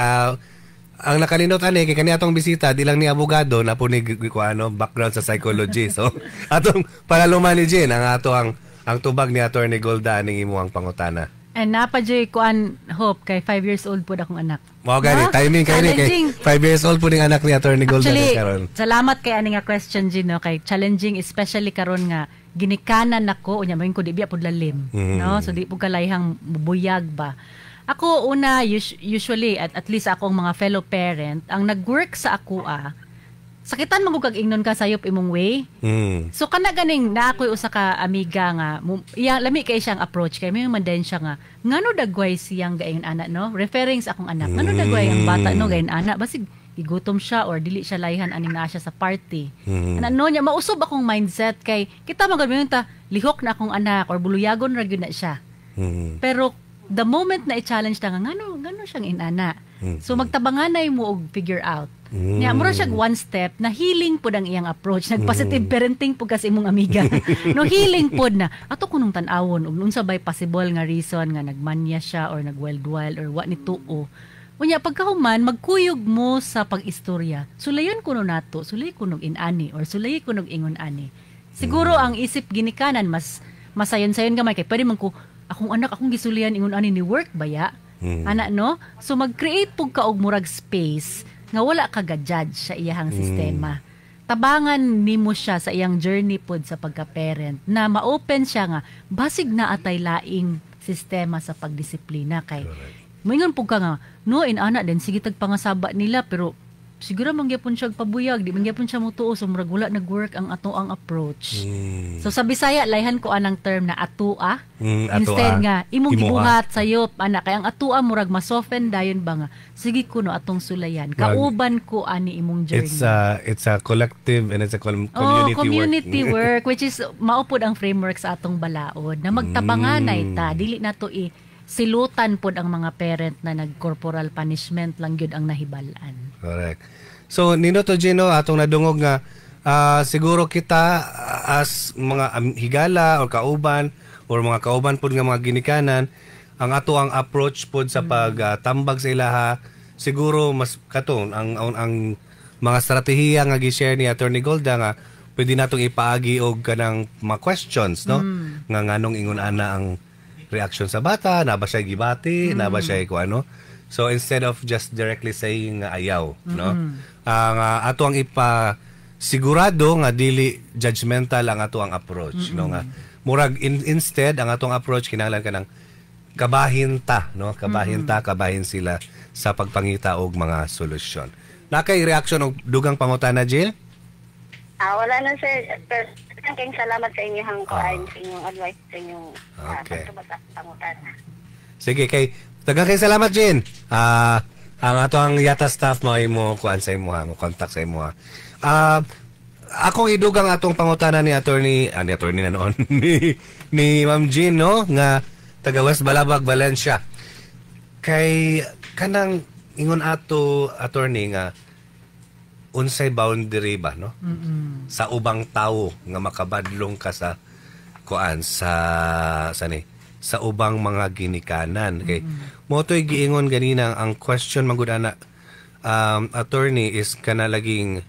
ang nakalinot ani kay kani atong bisita di lang ni abogado na po ni background sa psychology. So atong palaluman ni Jen ang tubag ni Attorney Golda ning imuhang pangutana. And napadyoy kuan Hope kay 5 years old po akong anak. Mao gani timing kay ni kay 5 years old po ning anak ni Attorney Golda karon. Salamat kay ani nga question Gino, kay challenging especially karon nga ginikanan nako unya mayon ko di biya pud lalim, no? So di pud kalayhang bubuyag ba. Ako una usually at least akong mga fellow parent ang nagwork sa ako sakitan man kag ingnon ka sayop imong way. So kana ganing na ako'y usa ka amiga nga lami kay siyang approach kay may man din siya nga ngano dagway siyang gayon anak, no? Referring sa akong anak. Ngano dagway ang bata, no, gayon anak basig igutom siya or dili siya layhan aning naa siya sa party. Ano niya mausob akong mindset kay kita magabingon ta lihok na akong anak or buluyagon ra gyud na siya. Pero the moment na i-challenge ta nga ngano siyang inana. So magtabanganay mo og figure out. Nya mura siya one step na healing pud ang iyang approach. Nag-positive parenting pud kasi imong amiga. No, healing pud na ato kunong tan-awon ug unsa bay possible nga reason nga nagmanya siya or nagwild or what ni tuo. Unya pagkahuman magkuyog mo sa pag-istorya. Sulayon kuno nato, sulay kuno inani or sulay kuno ingon ani. Siguro ang isip ginikanan mas masayon-sayon gamay kay pwede man ko akong anak akong gisulian ingon ani ni work baya. Ana no? So mag-create pug ka og murag space nga wala ka ga-judge sa iyahang sistema. Tabangan nimo siya sa iyang journey pod sa pagka-parent na ma-open siya nga basig na atay laing sistema sa pagdisiplina kay moingon pug ka nga no in ana din sige tagpangasaba nila pero siguro mangyapon siya pabuyag, di mangyapon siya mutuo, so murag wala nag-work ang ato ang approach. So sa Bisaya, layhan ko anang term na atua. Instead nga, imong gibuhat sayop, ana, kaya ang atua murag masoften dayon ba nga, sige ko no atong sulayan, kauban ko ani imong journey. It's a collective and it's a community work. Which is, maupod ang framework sa atong balaod, na magtabanganay ta, dili na to silutan pod ang mga parent na nag-corporal punishment lang yun ang nahibalan. Correct. So, Nino to Gino, atong nadungog nga, siguro kita as mga higala o kauban or mga kauban pod nga mga ginikanan, ang ato ang approach pod sa pagtambag sa ilaha, siguro mas katon ang mga strategiya nga gi-share ni Attorney Golda nga pwede natong ipaagi og kanang mga questions, no? Nga nganong ingon ana ang reaction sa bata, na ba siya gibati, na ba siya kung ano. So instead of just directly saying ayaw, no? Ang ato ang ipasigurado nga dili judgmental ang ato ang approach, no nga. Murag instead ang atong approach kinahanglan ka ng kabahin ta, no? Kabahin sila sa pagpangita og mga solusyon. Nakay reaction og dugang pangutana, Jill? Wala na sir. Kayong salamat sa inyong sa inyong advice, sa inyong pangutan. Sige, tagang kayo salamat, Jen. Ang ato ang yata staff mo kuan sa imo mo contact sa imo. Akong idugang atong pangutana ni attorney na noon ni Ma'am Jean, no, nga taga West Balabag, Valencia. Kay kanang ingon ato attorney nga unsay boundary ba, no? Sa ubang tao nga makabadlong ka sa kuan sa ubang mga ginikanan. Okay. Mo to'y giingon ganina ang question magud ana attorney is kana laging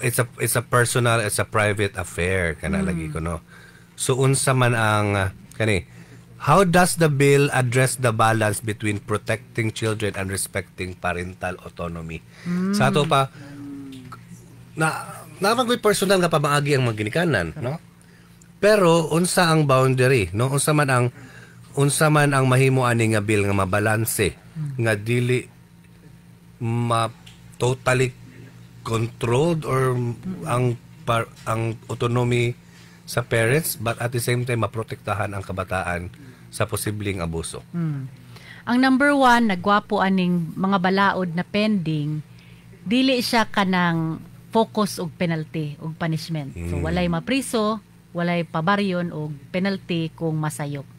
it's a personal, it's a private affair kana lagi ko, no. So unsa man ang how does the bill address the balance between protecting children and respecting parental autonomy? Sa ato pa na magoy personal nga pamaagi ang mga ginikanan, no? Pero unsa ang boundary, no? Unsa man ang mahimo ani nga bill nga mabalanse nga dili totally controlled or ang autonomy sa parents but at the same time maprotektahan ang kabataan sa posibleng abuso. Ang number 1 nagwapo aning mga balaod na pending, dili siya kanang focus og penalty og punishment. So walay mapriso, walay pabaryon og penalty kung masayop.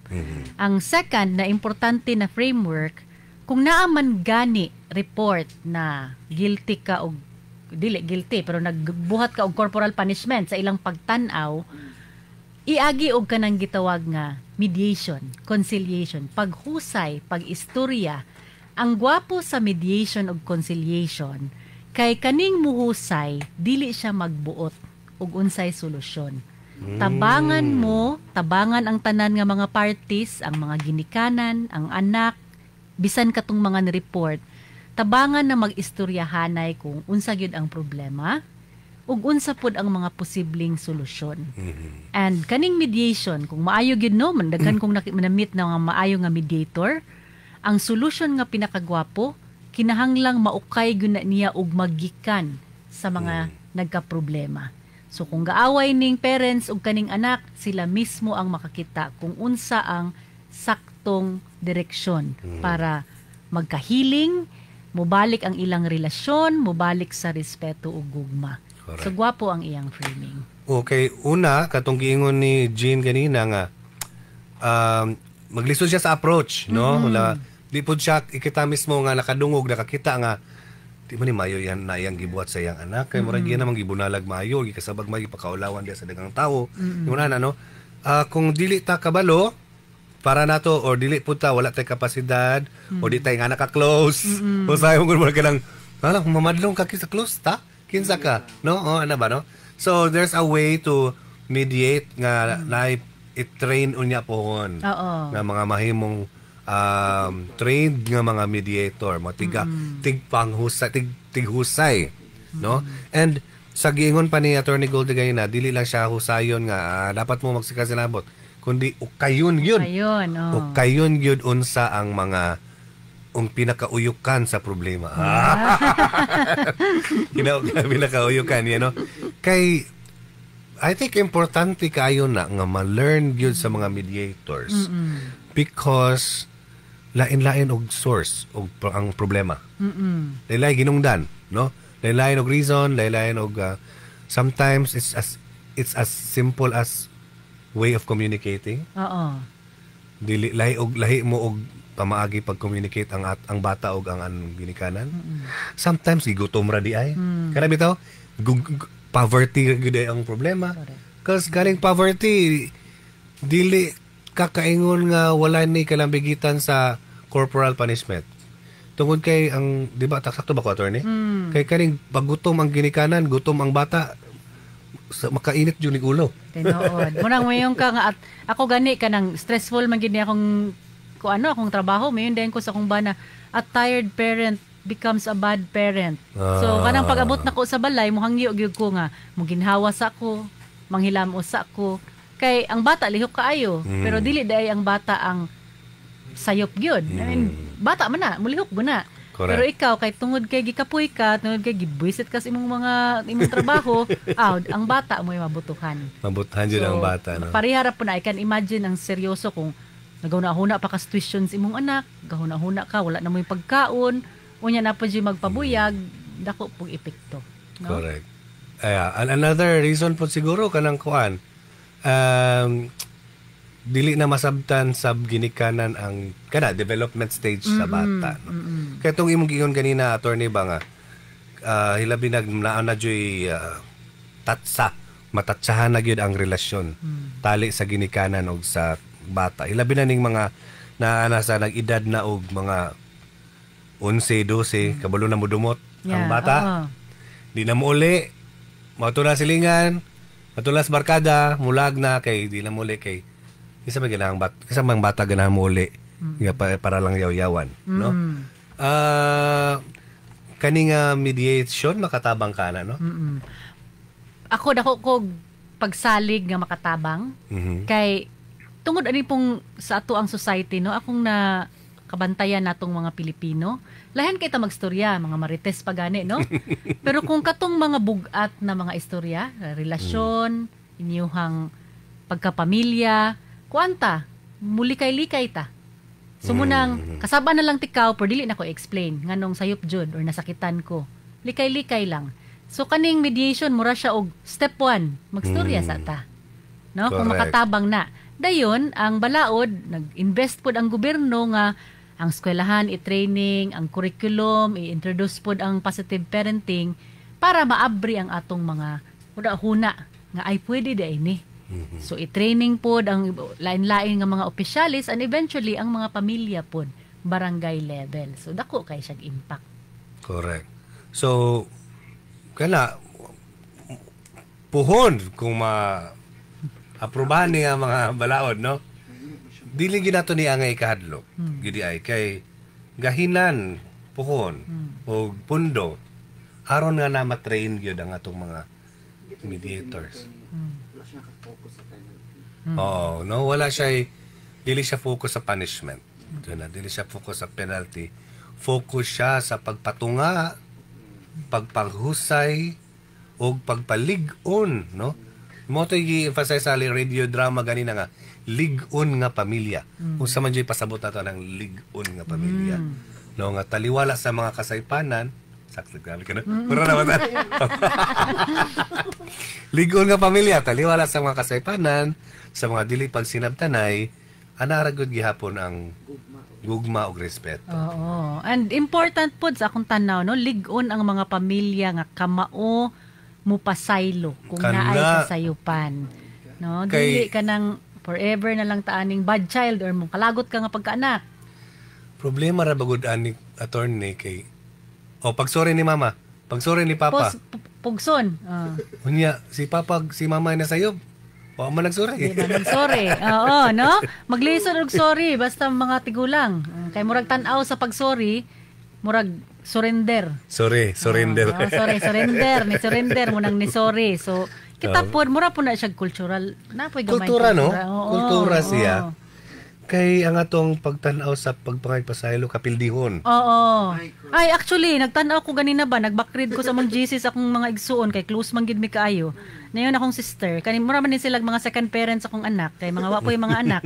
Ang second na importante na framework, kung naaman gani report na guilty ka og dili guilty pero nagbuhat ka og corporal punishment sa ilang pagtan-aw, iagi og kanang gitawag nga mediation, conciliation, paghusay, pag-istorya. Ang gwapo sa mediation ug conciliation kay kaning muhusay, dili siya magbuot og unsay solusyon. Tabangan ang tanan nga mga parties, ang mga ginikanan, ang anak, bisan katong mga ni-report, tabangan na mag-istoryahanay kung unsa gyud ang problema ug unsa pod ang mga posibleng solusyon. And kaning mediation, kung maayo gyud no, mandaghan kung na-meet na nga maayo nga mediator, ang solusyon nga pinakagwapo kinahanglang maukay gyud na niya og magikan sa mga nagka-problema. So kung gaaway ning parents ug kaning anak, sila mismo ang makakita kung unsa ang saktong direksyon para magkahiling, mubalik ang ilang relasyon, mubalik sa respeto ug gugma. Correct. So gwapo ang iyang framing. Okay, una katong giingon ni Jean kanina nga maglisod siya sa approach, no? Di po siya ikita mismo nga nakadungog, nakakita nga di man ni mayo yan na iyang gibuhat sa iyang anak kay murag yan namang gibunalag maayo, gikasabag may pakaulawan diya sa daghang tawo. Yun na, no? Kung dili ta kabalo para nato or dili po ta wala tay kapasidad o di tay nga naka-close o sayo mo ka lang mamadlong ka sa close ta kinsa ka, no? Ano ba, no? So there's a way to mediate nga na i-train unya pohon nga mga mahimong trained nga mga mediator, mga tighusay, no? And sa giingon pa ni Attorney Goldegay na dili lang siya husayon nga dapat mo magsikasinabot, kundi ukayon yun. Ukayon yun unsa ang mga pinakauyukan sa problema. Pinakauyukan, you know? Kay I think importante kayo na nga ma-learn yun sa mga mediators because lain-lain og source og ang problema. Lain-lain ginungdan, no? Lain-lain og reason, lain-lain og sometimes it's as simple as way of communicating. Dili lahi mo og pamaagi pag-communicate ang bata og ang ginikanan. Sometimes gigutom ra di ay. Kana bitaw poverty gud ang problema. Because galing poverty dili kakaingon nga wala ni kalambigitan sa corporal punishment. Tungod kay ang di ba sakto ba ko attorney? Kay kaning paggutom ang ginikanan, gutom ang bata, makainit jud ni ulo. Tinuod. Munang mayong ka nga at ako gani kanang stressful man gid akong akong trabaho, mayon din ko sa akong bana, a tired parent becomes a bad parent. So kanang pag-abot nako sa balay, muhangyo gyud ko nga muginhawa sa ako, manghilamos sa ako. Kay ang bata lihok kaayo, pero dili day ang bata ang sayop gyud. I mean, bata man na, mulihok guna. Pero ikaw kay tungod kay gikapoy ka, tungod kay gibuisit ka sa imong trabaho, ang bata mo mabutuhan. Mabutuhan jud ang bata, no. Parihara po na, I can imagine ang seryoso kung nagahuna-huna pa ka tuition sa imong anak, gahuna-huna ka, wala na mo yung pagkaon, unya na po dyan magpabuyag, dako pong epekto. No? Correct. Another reason po siguro kanang kuan, dili na masabtan sa ginikanan ang development stage sa bata. No? Kaya itong imong giingon kanina, attorney ba nga, hilabi na joy matatsahan na gyud ang relasyon tali sa ginikanan og sa bata. Hilabi na ning mga nasa nag-edad na og mga 11, 12, kabalo na mudumot ang bata. Di na mo uli, matula silingan, matulas barkada, mulag na kay di na mo uli kay isa mang bata ganahan mo uli para lang yaw-yawan, no? Kaning mediation makatabang ka na, no? Ako dako ko pagsalig nga makatabang kay tungod ani pong sa ato ang society, no, akong na kabantayan natong mga Pilipino, lahan kay ta magstorya, mga marites pa gani, no? Pero kung katong mga bugat na mga istorya, relasyon, inyuhang pagkapamilya, kuanta, mulikay-likay ta. So munang kasaba na lang tikaw pero dili na ko explain nganong sayop jud or nasakitan ko. Likay-likay lang. So kaning mediation mura siya og step 1, magstorya sa ta. No, kung makatabang na. Dayon ang balaod nag-invest pod ang gobyerno nga ang eskwelahan i-training, ang curriculum i-introduce pod ang positive parenting para maabri ang atong mga huna nga ay pwede di ini. So i-training pod ang lain-lain nga mga opisyalis and eventually ang mga pamilya pod barangay level. So dako kay siya impact. Correct. So kana puhon kung aprobahan niya mga balaod, no? Dili ginato ni angay kahadlok. Gidi ay kay gahinan puhon o pundo aron nga na matrain gyud ang atong mga mediators. Oo, no, dili siya focus sa punishment. Dili siya focus sa penalty. Focus siya sa pagpatunga, pagpanghusay o pagpalig-on, no? Mo to i-emphasize sa radio drama ganina nga lig-on nga pamilya. Kung sa man pasabot nato ng lig-on nga pamilya. No, nga taliwala sa mga kasaypanan, sakto ka na. Pura naman. Lig-on nga pamilya, taliwala sa mga kasaypanan, sa mga dili pagsinabtanay, anaragod gihapon ang gugma og respeto. Oo. And important po sa akong tanaw, no, lig-on ang mga pamilya nga kamao mupasaylo kung naay kasayupan. No, dili ka nang forever na lang taaning bad child or mong kalagot ka nga pagkaanak. Problema ra bagud ani attorney kay pagsori ni mama, pagsori ni papa. Pugson. Unya si papa si mama na sayop. wa man nagsorry. Di ba nang sorry? Oo, no? Maglisod og sorry basta mga tigulang. Kay murag tan-aw sa pag-sorry, murag surrender. Surrender. Surrender. Ni surrender mo nang ni sorry. So, kita po, mura po na siya cultural. Napoy gamay. Kultura, no? Oo, Kultura oo. siya. Kay ang atong pagtanaw sa pagpangaypasaylo kapildihon. Oo. Ay, actually, nagtanaw ko ganina ba, nag-backread ko sa mong GCs akong mga igsuon, kay close man gid mi kaayo. Nayon akong sister, kani mura man din sila mga second parents akong anak, kay mga wapoy mga anak.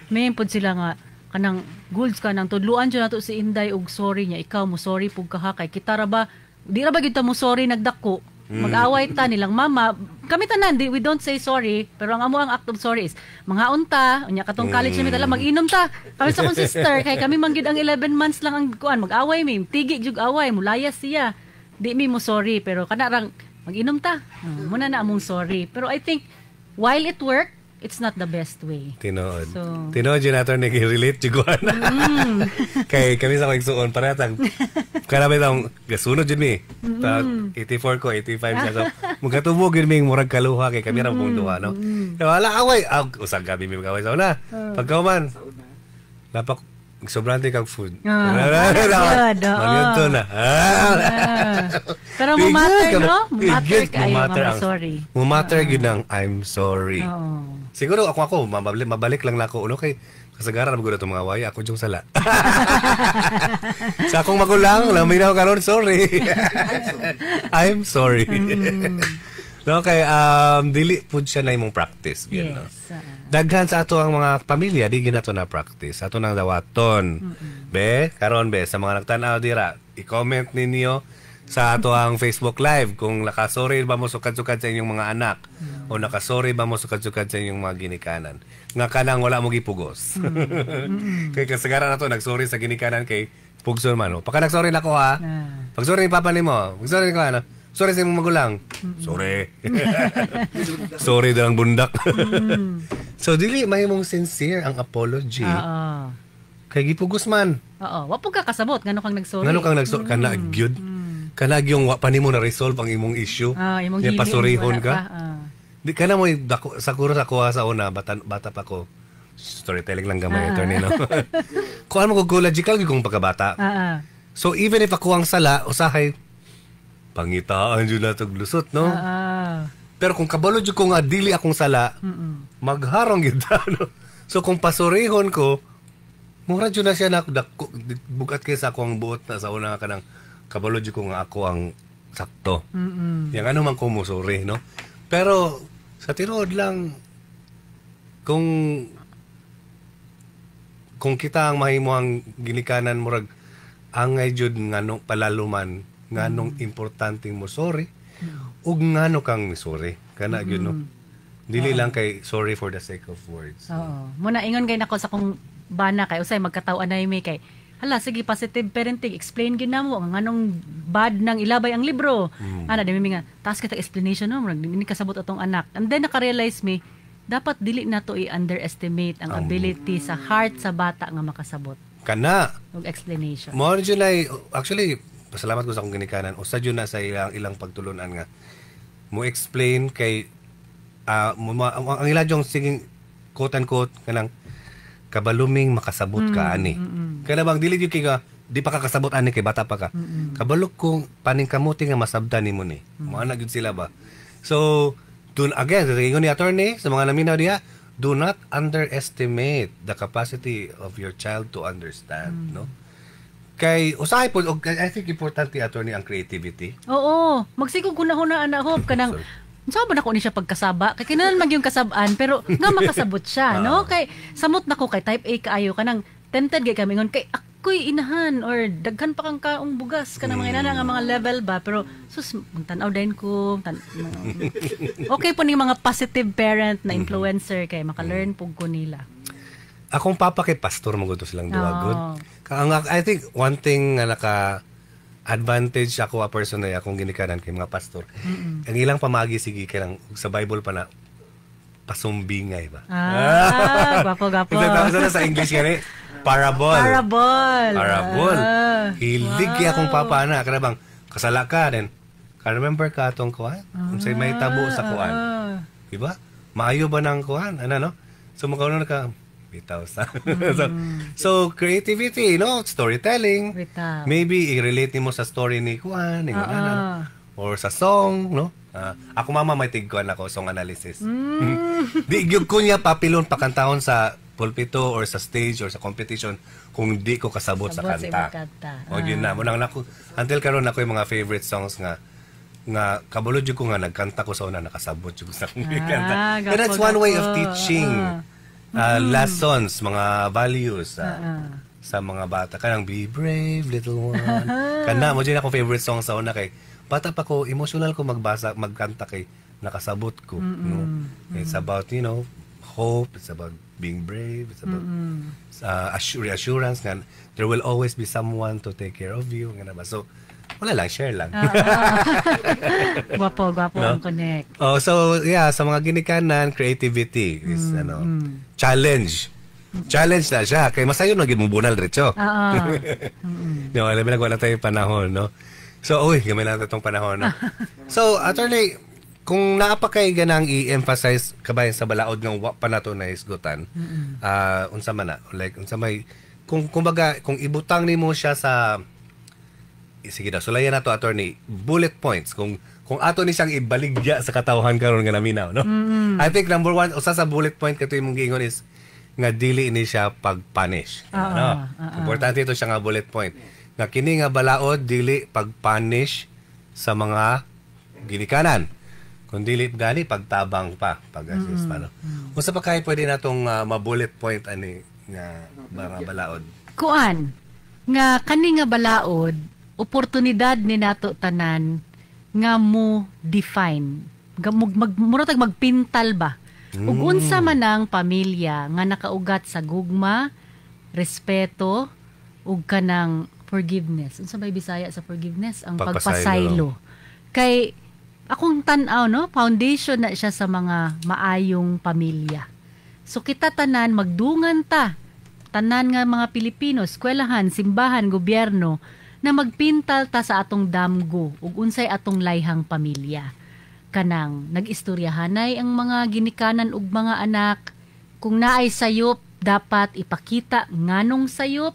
May pud sila nga kanang goods ka nang tudluan jud nato si Inday og sorry niya, ikaw mo sorry pug ka ha, kay kita ra ba di ra ba gyud ta mo sorry nagdako. Mag-away ta nilang mama. Kami tanan, we don't say sorry, pero ang amo ang act of sorry is mga unta, unya katong college mi dala mag-inom ta. Kami sa akong sister, kay kami manggid ang 11 months lang ang kuan, mag-away mi, tigi jug away, mulayas siya. Di mi mo sorry, pero kanarang mag-inom ta. Muna na among sorry. Pero I think while it worked, it's not the best way. Tinood. So- Tinood yun nato nag-relate juguan. Kay kami sa magsuon paratang karami tang gasunod yun mi. 84 ko, 85 siya. So, magkatubog yun mi murag kaluha kay kami ra mong duha, no? Wala away. Usag kami mi magaway sa una. Pagkauman, lapak sobrante kag food. Good, oo. Manito na. Pero Bigyan mumatter, ka ba? no? Mumatter Bigyan, kayo mumatter mga ang- sorry. Mumatter yun ang I'm sorry. Oo. Siguro ako mabalik lang na ako uno kay kasagaran mo itong mga waya ako yung sala. Sa akong magulang, laminaw karon sorry. I'm sorry. No, kay dili pud siya na imong practice gyud, no. Daghan sa ato ang mga pamilya di ginato na practice. Ato nang dawaton. Be, karon be sa mga nagtan-aw dira, i-comment ninyo sa ato ang Facebook Live kung nakasorry ba mo sukad-sukad sa inyong mga anak o nakasorry ba mo sukad-sukad sa inyong mga ginikanan. Nga kanang wala mo gipugos. Kay kasagaran nato nagsorry sa ginikanan kay pugson man. Pagka nagsorry na ko ha. Pag sorry ni papa nimo, pag sorry ko ano. Sorry sa imong magulang. Sorry. Sorry dalang bundak. So dili mahimong sincere ang apology. Oo. Kay gipugos man. Oo. Wapog ka kasabot ngano kang nagsorry. Ngano kang nagsorry kana gyud. Kana yung wa pa nimo na resolve ang imong issue. Imong Yung healing, pasorihon wala ka. pa. Di kana mo sakuro sa kuha sa una bata pa ko. Storytelling lang gamay attorney no. Kuan mo ko logical kung pagkabata. So even if ako ang sala usahay pangitaan jud na tog lusot no. Pero kung kabalo jud ko nga dili akong sala, magharong gyud ta no. So kung pasorihon ko, mura jud na siya na bugat kay sa akong buot na sa una nga kanang kabalo jud ko nga ako ang sakto. Yang ano man ko mo sorry no. Pero sa tinuod lang kung kita ang mahimo ang ginikanan murag angay jud nganong palaluman nganong importanteng mo sorry ug ngano kang sorry kana gyud no. Dili lang kay sorry for the sake of words. Oo. Muna ingon kay nako sa kong bana kay usay magkataw anay mi kay hala sige positive parenting explain gyud namo ang anong bad nang ilabay ang libro. Ana di mi nga task kita explanation no murag dili kasabot atong anak. And then naka-realize mi dapat dili nato i-underestimate ang ability sa heart sa bata nga makasabot. Kana Og explanation. mo July actually pasalamat ko sa akong ginikanan usa jud na sa ilang pagtulunan nga mo explain kay ang ila jong singing quote unquote kanang kabaluming makasabot ka ani. Kana bang dili gyud kay ka di pa ka kasabot ani kay bata pa ka. Kabalo kung paningkamuti nga masabdan nimo ni. Mao na gyud sila ba. So again, sa ingon ni attorney sa mga naminaw diha, do not underestimate the capacity of your child to understand, no? Kay usahay po, I think importante attorney ang creativity. Oo. Magsigog kuna-huna anak hop kanang saan ba nako ni siya pagkasaba? Kay kinalan mag yung kasabaan pero nga makasabot siya, no? Kay samot nako kay type A kaayo kanang tempted kay kami ngon kay ako'y inahan or daghan pa kang kaong bugas kanang mga inana nga mga level ba pero sus tan-aw din ko okay po ni mga positive parent na influencer kay maka-learn pug ko nila. Akong papa kay pastor mo gusto silang duwagod. I think one thing nga advantage ako a person na akong ginikanan kay mga pastor. Ang ilang pamagi sige kay sa Bible pa na pasumbingay ba. Gapo. Sa English kani parable. Hilig kay akong papa na kana bang kasala ka then ka remember ka atong kuan? Unsay may tabo sa kuan. Diba? maayo ba ng kuhan? Ano, no? So, magkaroon ka, bitaw sa. so, creativity, no? Storytelling. Bitaw. Maybe, i-relate mo sa story ni kuhan, ni ano, or sa song, no? Ako mama may tigkuhan ako, song analysis. Di, yung kunya papilon pakantahon sa pulpito or sa stage or sa competition kung di ko kasabot sa kanta. O yun na. Munang nako, until karon ako yung mga favorite songs nga kabulod ko nga nagkanta ko sa una nakasabot yung sa kanta. But that's one way of teaching lessons, mga values sa mga bata. Kanang be brave, little one. Kana, mo dyan ako favorite song sa una kay bata pa ko, emotional ko magkanta kay nakasabot ko. No? It's about, hope, it's about being brave, it's about reassurance nga there will always be someone to take care of you. Nga ba? So, wala lang, share lang. Gwapo no? Ang connect. So, yeah, sa mga ginikanan, creativity is, challenge. Challenge na siya. Kaya masayo na gimubunal, Richo. No, alam mo, wala tayong panahon, no? So, gamay lang itong panahon, no? So, attorney, kung naapakay ganang i-emphasize kabayan sa balaod ng pa nato na isgutan, unsa man na, like, unsa may, kung ibutang nimo siya sa, sige na, sulayan na to, attorney, bullet points, kung ato ni siyang ibaligya sa katawhan karon nga naminaw, no? I think number one, usa sa bullet point kato imong giingon is, nga dili ni siya pag-punish. Importante ito siya nga bullet point. Nga kini nga balaod, dili pag-punish sa mga ginikanan. Kung dili gani pagtabang pa, pag-assist pa, no? Unsa pa kay pwede natong ma-bullet point ani nga mga balaod? Kuan nga kani nga balaod, oportunidad ni nato tanan nga mo define. Murag magpintal ba? Ug unsa man ang pamilya nga nakaugat sa gugma, respeto ug kanang forgiveness. Unsa may Bisaya sa forgiveness? Ang pagpasaylo. Kay akong tan-aw, no, foundation na siya sa mga maayong pamilya. So kita tanan magdungan tanan nga mga Pilipino, eskwelahan, simbahan, gobyerno na magpintal ta sa atong damgo ug unsay atong layhang pamilya. Kanang nag-istoryahanay ang mga ginikanan ug mga anak. Kung naay sayop, dapat ipakita nganong sayop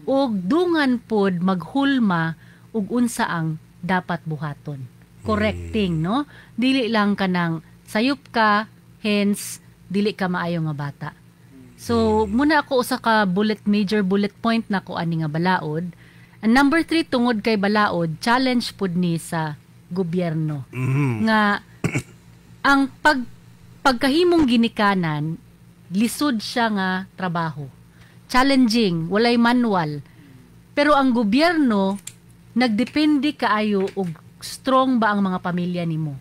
ug dungan pod maghulma ug unsa ang dapat buhaton. Correcting, no? Dili lang kanang sayop ka, hence dili ka maayo nga bata. So, muna ako usa ka major bullet point na ko ani nga balaod. And number 3 tungod kay balaod, challenge pud ni sa gobyerno. Nga ang pagkahimong ginikanan, lisod siya nga trabaho. Challenging, walay manual. Pero ang gobyerno nagdepende kaayo og strong ba ang mga pamilya nimo.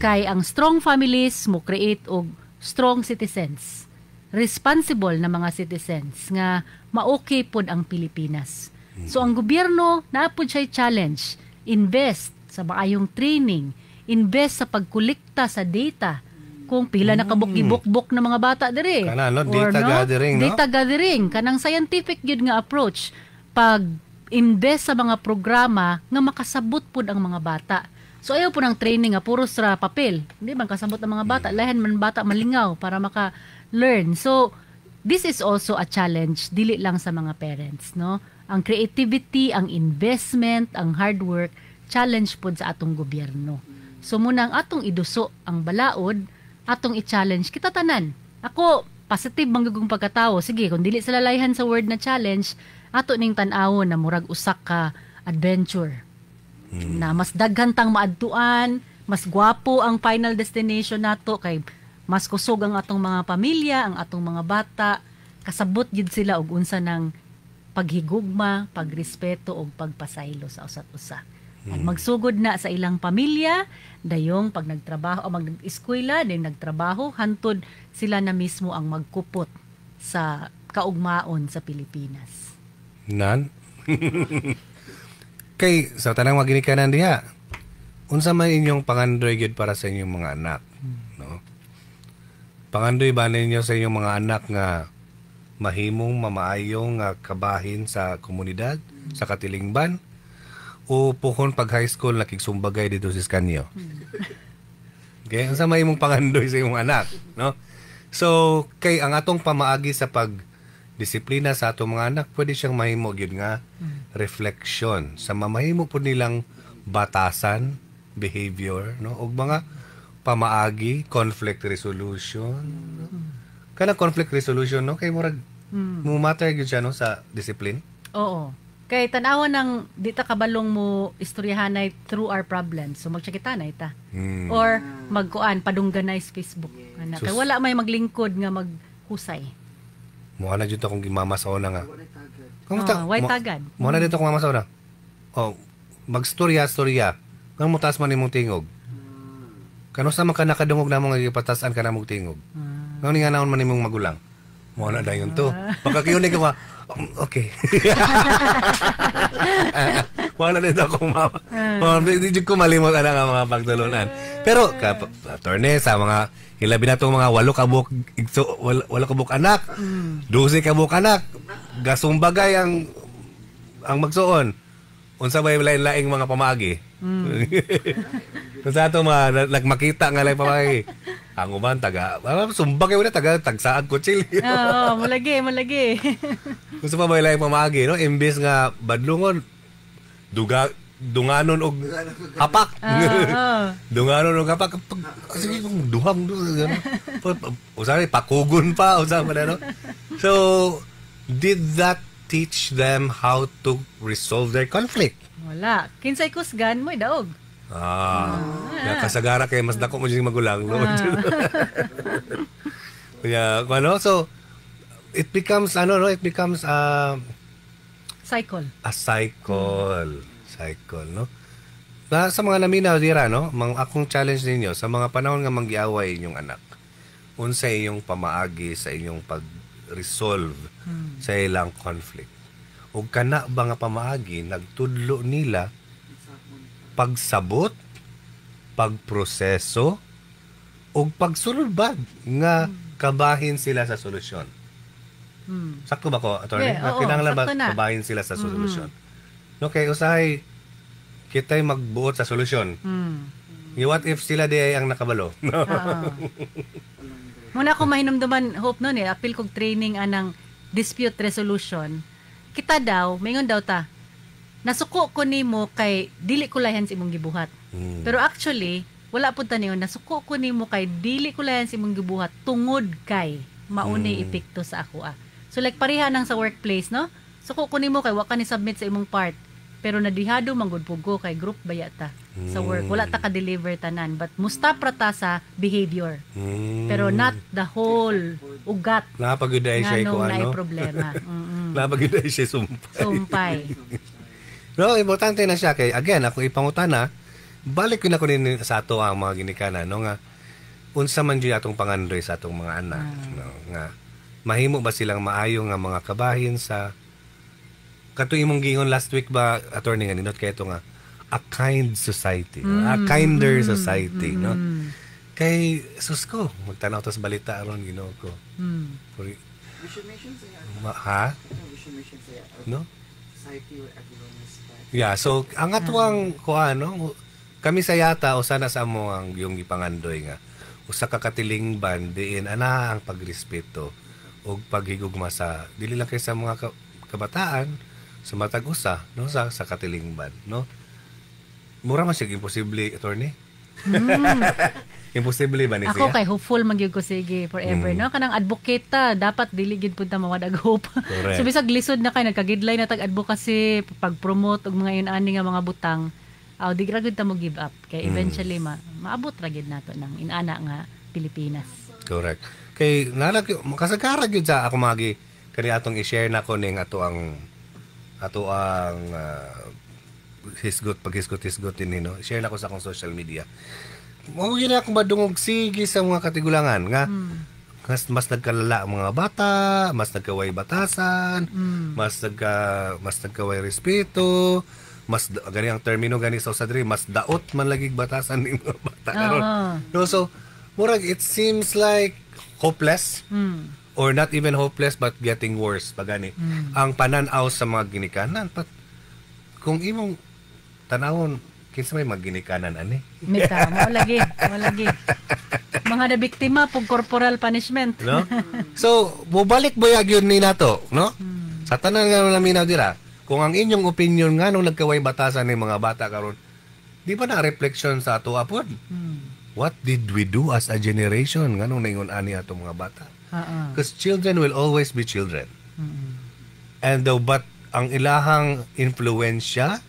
Kay ang strong families mo create og strong citizens. Responsible na mga citizens nga ma-okay pod ang Pilipinas. So ang gobyerno naapod siya challenge, invest sa maayong training, invest sa pagkolekta sa data kung pila na kabuk-ibuk-buk na mga bata diri. Kana data gathering, no? Data gathering kanang scientific gyud nga approach pag invest sa mga programa nga makasabot pud ang mga bata. So ayaw po ng training nga puro sa papel. Hindi man kasabot ang mga bata, lahan man bata malingaw para maka-learn. So this is also a challenge dili lang sa mga parents, no? Ang creativity, ang investment, ang hard work, challenge pod sa atong gobyerno. So muna ang atong iduso ang balaod, atong i-challenge kita tanan. Ako positive manggugong pagkatao. Sige, kung dili sila layhan sa word na challenge, ato ning tan-awon na murag usak ka adventure. Na mas daghan tang maadtuan, mas gwapo ang final destination nato kay mas kusog ang atong mga pamilya, ang atong mga bata, kasabot gid sila og unsa ng paghigugma, pagrespeto og pagpasaylo sa usat usa. At magsugod na sa ilang pamilya, dayong pag nagtrabaho o mag-eskwela, din nagtrabaho, hantod sila na mismo ang magkupot sa kaugmaon sa Pilipinas. Nan? Kay, sa tanang mga ginikanan diha, unsa man inyong pangandoy gyud para sa inyong mga anak? No? Pangandoy ba ninyo sa inyong mga anak nga mahimong mamaayong kabahin sa komunidad, sa katilingban? O puhon pag high school nakigsumbagay dito sa Iskanyo? Okay? Unsa may imong pangandoy sa imong anak, no? So, kay ang atong pamaagi sa pagdisiplina sa atong mga anak, pwede siyang mahimo gyud nga reflection sa mamahimo po nilang batasan, behavior, no? Og mga pamaagi, conflict resolution. No? Kana conflict resolution, no? Kay murag mo matter gyud siya, no, sa discipline. Oo. Kay tanawan ng di ta kabalong mo istoryahanay through our problems. So magtsakitanay ta. Or magkuan padungganay sa Facebook. Ana kay wala may maglingkod nga maghusay. Mo na jud akong gimama sa una nga. Why tagad? Mo na dito akong mama sa una. Oh, magstorya. Kang mutas man imong tingog. Kano sa man ka nakadungog namo nga ipatasan ka namong tingog. Ngano nga naon man imong magulang. Mo na dayon to. Pagkakiyone ka okay. Wala na ito akong mama. Hindi ko malimot ang mga pagtulunan. Pero, attorney, sa mga hilabi na itong mga 8 kabuk anak, 12 kabuk anak, gasong bagay ang magsuon. Unsa ba yung laing mga pamagi? Kung sa ito mga nagmakita nga lang pamagi. Ang uman, sumbag kayo na, tagsaag kutsil. Oo, malagi. Gusto pa ba ilang pamagi, no? Imbes nga badlungon, dunganon og hapak. Dunganon og hapak. Sige, duhang. Usari, pakugon pa. No? So, did that teach them how to resolve their conflict? Wala. Kinsay kusgan mo, daog. Kasagara kay mas dako mo yung magulang. No? Kaya, so, it becomes a cycle. A cycle, no? Sa mga naminaw dira, no? Akong challenge ninyo sa mga panahon nga manggiaway inyong anak. Unsa inyong pamaagi sa inyong pag-resolve sa ilang conflict. Ug kana ba nga pamaagi nagtudlo nila pagsabot, pagproseso, ug pagsulbad nga kabahin sila sa solusyon. Sakto ba ko, attorney? Yeah, kinahanglan ba kabahin sila sa solusyon? Okay, usahay kita'y magbuot sa solusyon. What if sila di ay ang nakabalo? Muna ako mahinumduman, hope nun apil kong training anang dispute resolution. Kita daw, maingon daw ta, nasuko ko nimo kay dili ko layan sa imong gibuhat. Pero actually, wala pud ta niyon, nasuko ko nimo kay dili ko layan sa imong gibuhat tungod kay mauni epekto sa ako. So like pareha nang sa workplace, no? Suko ko nimo kay wa ka ni submit sa imong part. Pero nadihado manggod pugo kay group baya ta sa work. Wala ta ka-deliver tanan, but mustapra ta sa behavior. Pero not the whole ugat. Napagyuday siya ko ano. Problema. Napagyuday siya sumpay. No, importante na siya kay again ako ipangutana, balik ko na ko din sa ato ang mga ginikana no nga unsa man gyud atong pangandoy sa atong mga anak no nga mahimo ba silang maayo nga mga kabahin sa kato imong gingon last week ba attorney nga ninot kay ito nga a kind society, a kinder society no kay susko magtanaw ta sa balita aron Ginoo ko. We should mention we should mention no society where everyone is yeah, so ang atuang kuano kami sa yata o sana sa mo ang yung ipangandoy nga usa ka katilingban diin ana ang pagrespeto o paghigugma sa dili lang kay sa mga kabataan sa matag usa no sa katilingban no mura man siya imposible attorney. Imposible ba ni siya? Ako kay hopeful magyud ko sige forever no kanang advocate ta dapat dili gid pud ta mawadag hope. So bisag lisod na kay nagka-guideline na tag advocacy pag-promote og mga yun ani nga mga butang di ra gid ta mo give up kay eventually maabot ra gid nato ng inana nga Pilipinas. Correct. Kay kasagara gyud sa ako magi kani atong i-share nako ning ato ang hisgot din no. Share nako sa akong social media. Mo gina akong madungog sige sa mga katigulangan nga mas nagkalala ang mga bata, mas nagkaway batasan, mas nagkaway respeto, mas gani ang termino gani sa usadri, mas daot man lagi batasan ng mga bata karon. No, so murag it seems like hopeless or not even hopeless but getting worse pagani ang pananaw sa mga ginikanan. But kung imong tanawon kinsa may maginikanan ani. Mita, mo lagi. Mga nabiktima pag corporal punishment. No? So, bubalik boyag yun ni nato, no? Sa tanan nga naminaw dira, kung ang inyong opinion nga nung nagkaway batasan ng mga bata karon, di ba na reflection sa ato apod? What did we do as a generation nga nung naingon ani ato mga bata? Because children will always be children. And but ang ilahang influensya,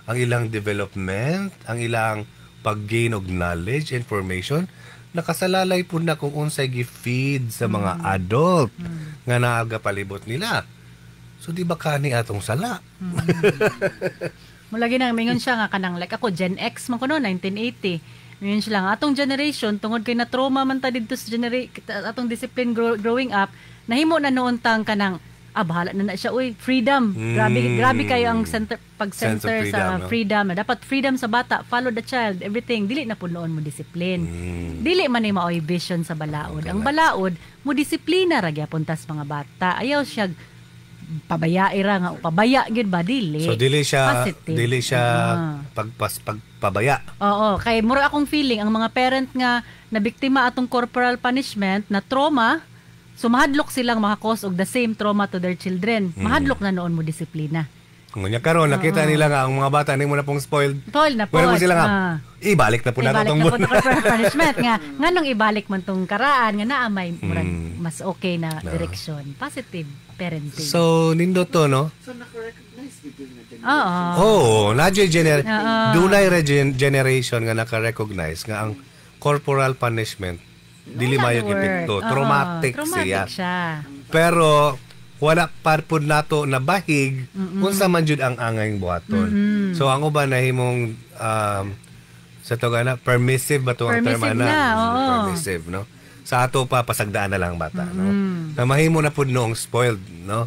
ang ilang development, ang ilang pag-gain og knowledge, information, nakasalalay po na kung unsay gi-feed sa mga adult nga naaga palibot nila. So di ba kani atong sala? Mulagi nang mingon siya nga kanang like ako Gen X man ko no 1980. Mingon siya lang atong generation tungod kay na trauma man ta didto sa atong discipline growing up, nahimo na noon tang kanang bahala na siya, uy, freedom. Grabe kayo ang pag-center sa freedom. Dapat freedom sa bata, follow the child, everything. Dili na po noon mo discipline. Dili man yung maoy vision sa balaod. Ang balaod, mo disiplina ragyapon tas mga bata. Ayaw siya pabayai ra nga pabaya gid ba dili. So dili siya positive. pagpabaya. Oo, kay mura akong feeling ang mga parent nga nabiktima atong corporal punishment na trauma. So mahadlok silang makakos og the same trauma to their children. Mahadlok na noon mo disiplina. Ngunya karon nakita nila nga ang mga bata nimo na pong spoiled. Spoiled na po. Wala mo sila nga. Ibalik na po nato tong punishment nga nganong ibalik man tong karaan nga naa may mas okay na direksyon. Positive parenting. So nindo to no. So naka-recognize dito na Oo, dunay generation nga naka-recognize nga ang corporal punishment dili mayo epekto, traumatic siya. Pero wala pa pud nato nabahig unsa man jud ang angayng buhaton. So ang uban nahimong sa to gana permissive ba to ang term ana? Permissive, no? Sa ato pa pasagdaan na lang bata, no? Na mahimo na pud noong spoiled, no?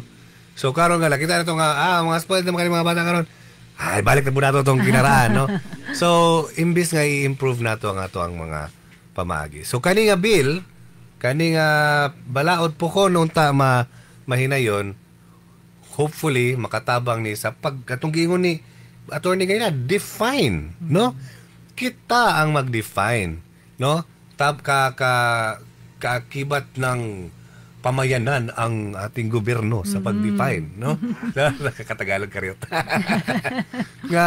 So karon nga kita na to nga mga spoiled na mga bata karon. Ay balik na pud nato tong kinaraan, no? So imbis nga i-improve nato ang ato ang mga pamagi. So kani nga bill, kani nga balaod po ko nung mahinayon, hopefully makatabang ni sa katong giingon ni attorney gayna define, no? Kita ang mag-define, no? Kakibat ng pamayanan ang ating gobyerno sa pag-define, no? Nakakatagalog karyot. Nga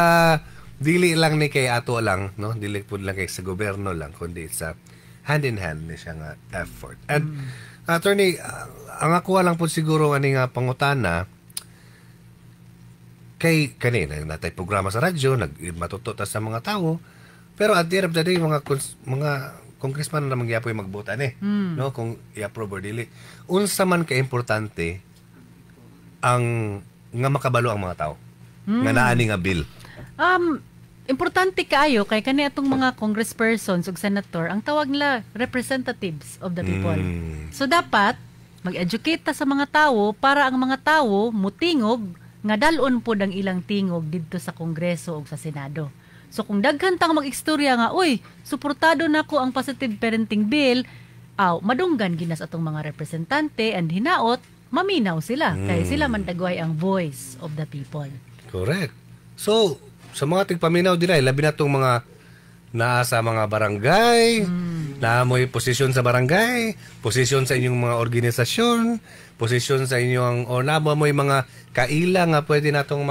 dili lang ni kay ato lang, no? Dili pud lang kay sa gobyerno lang, kundi sa hand in hand ni siya nga effort. And attorney, ang ako lang po siguro ani nga pangutana kay kanina natay programa sa radyo, matuto ta sa mga tawo, pero at the end of the day mga congressman na magyapoy magboto no, kung i-approve or dili. Unsa man ka importante ang nga makabalo ang mga tao nga naani nga bill. Importante kaayo kay kani atong mga congresspersons ug senator ang tawag nila representatives of the people. So dapat mag-educate ta sa mga tawo para ang mga tawo mutingog nga dalon pod ang ilang tingog didto sa Kongreso ug sa Senado. So kung daghan tang mag-istorya nga uy, suportado nako ang positive parenting bill, madunggan ginas atong mga representante and hinaot maminaw sila kay sila man dagway ang voice of the people. Correct. So sa mga tigpaminaw dinay, labi na itong mga nasa mga barangay, naamoy posisyon sa barangay, posisyon sa inyong mga organisasyon, posisyon sa inyong, o naamoy mga kaila nga pwede natong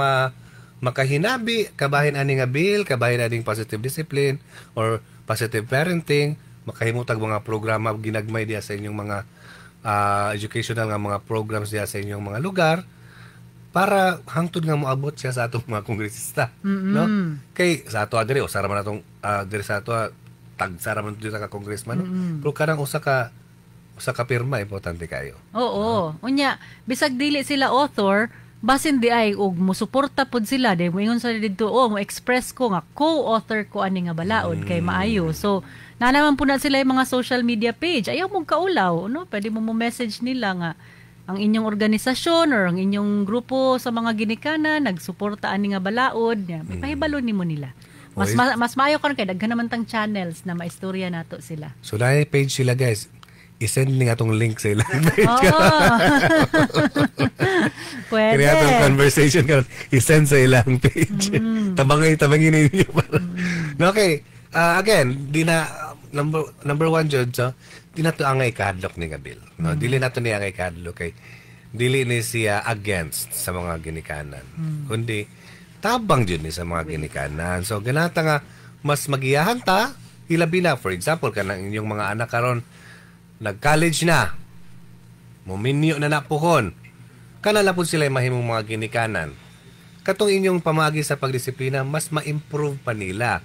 makahinabi, kabahin ani nga bill, kabahin aning positive discipline, or positive parenting, makahimutag mga programa ginagmay diya sa inyong mga educational nga mga programs diya sa inyong mga lugar, para hangtod nga moabot siya sa atong mga kongresista, no? Kay sa ato adiri usara man atong diri sa ato tagsara man dito ka congressman, no? Pero karang usa ka pirma importante kayo. Oo. Unya bisag dili sila author, basin di ay og mosuporta pod sila day moingon sa didto mo express ko nga co-author ko ani nga balaod kay maayo. So na naman po na sila yung mga social media page. Ayaw mong kaulaw, no? Pwede mo message nila nga ang inyong organisasyon or ang inyong grupo sa mga ginikanan nagsuporta ani nga balaod, may pahibalo nimo nila. Mas maayo karon kay daghan naman tang channels na maistorya nato sila. So dahil page sila guys, i-send ni atong link sa ilang page. Oo. Pwede. Kaya atong conversation karon i-send sa ilang page. Tabangin ninyo para. Okay. Again, di na number one jud so di na to angay kadlok ni Gabil. No, dili na to ni angay kadlok kay dili ni siya against sa mga ginikanan. Kundi tabang jud ni sa mga ginikanan. So ganata nga mas magiyahan ta ilabi na for example kanang inyong mga anak karon nag-college na. Muminyo na napuhon. Kana na po sila mahimong mga ginikanan. Katong inyong pamagi sa pagdisiplina, mas ma-improve pa nila.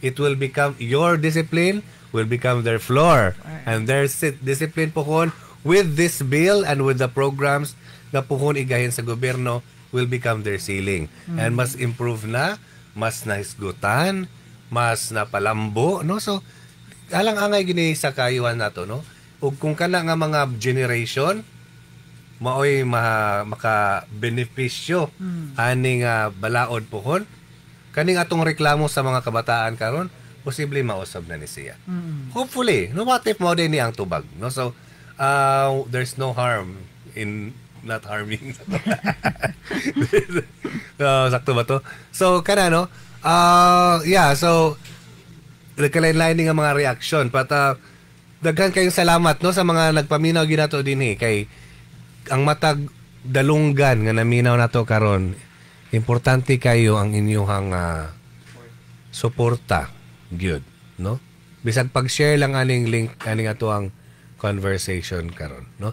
It will become, your discipline will become their floor. And their discipline pohon with this bill and with the programs na pohon igahin sa gobyerno will become their ceiling. And mas improve na, mas nahisgutan, mas napalambo, no? So, alang-angay gini sa kayuhan nato, no? Ug kung kana nga mga generation maoy maka-benepisyo aning balaod pohon kaning atong reklamo sa mga kabataan karon posible mausab na ni siya. Hopefully, no, what if mao din ni ang tubag, no? So there's no harm in not harming. Sakto ba to? So kana no, yeah, so nagkalain-lain nga mga reaction but daghan kayong salamat no sa mga nagpaminaw ginato dinhi kay ang matag dalunggan nga naminaw nato karon. Importante kayo ang inyong suporta gyud, no? Bisag pag-share lang aning link aning ato ang conversation karon, no?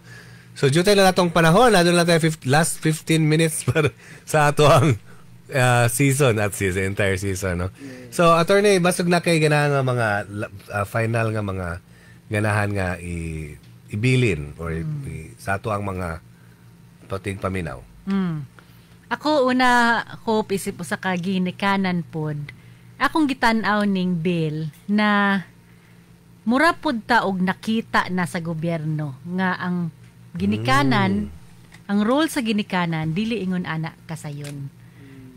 So jud na natong panahon, adun na tayo last 15 minutes para sa ato ang entire season, no? So attorney, basog na kay ganahan nga mga final nga mga ganahan nga ibilin or sa ato ang mga pating paminaw. Ako una hope isip sa kaginikanan pod. Akong gitan-aw ning bill na mura pod ta og nakita na sa gobyerno nga ang ginikanan, ang role sa ginikanan dili ingon ana kasayon.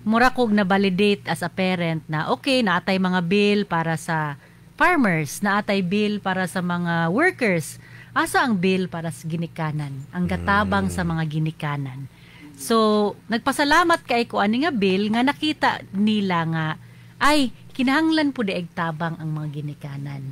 Mura kog na validate as a parent na okay, naatay mga bill para sa farmers, naatay bill para sa mga workers. Asa ang bill para sa ginikanan? Ang gatabang sa mga ginikanan. So, nagpasalamat kay ko ani nga bill nga nakita nila nga ay kinahanglan po daig tabang ang mga ginikanan.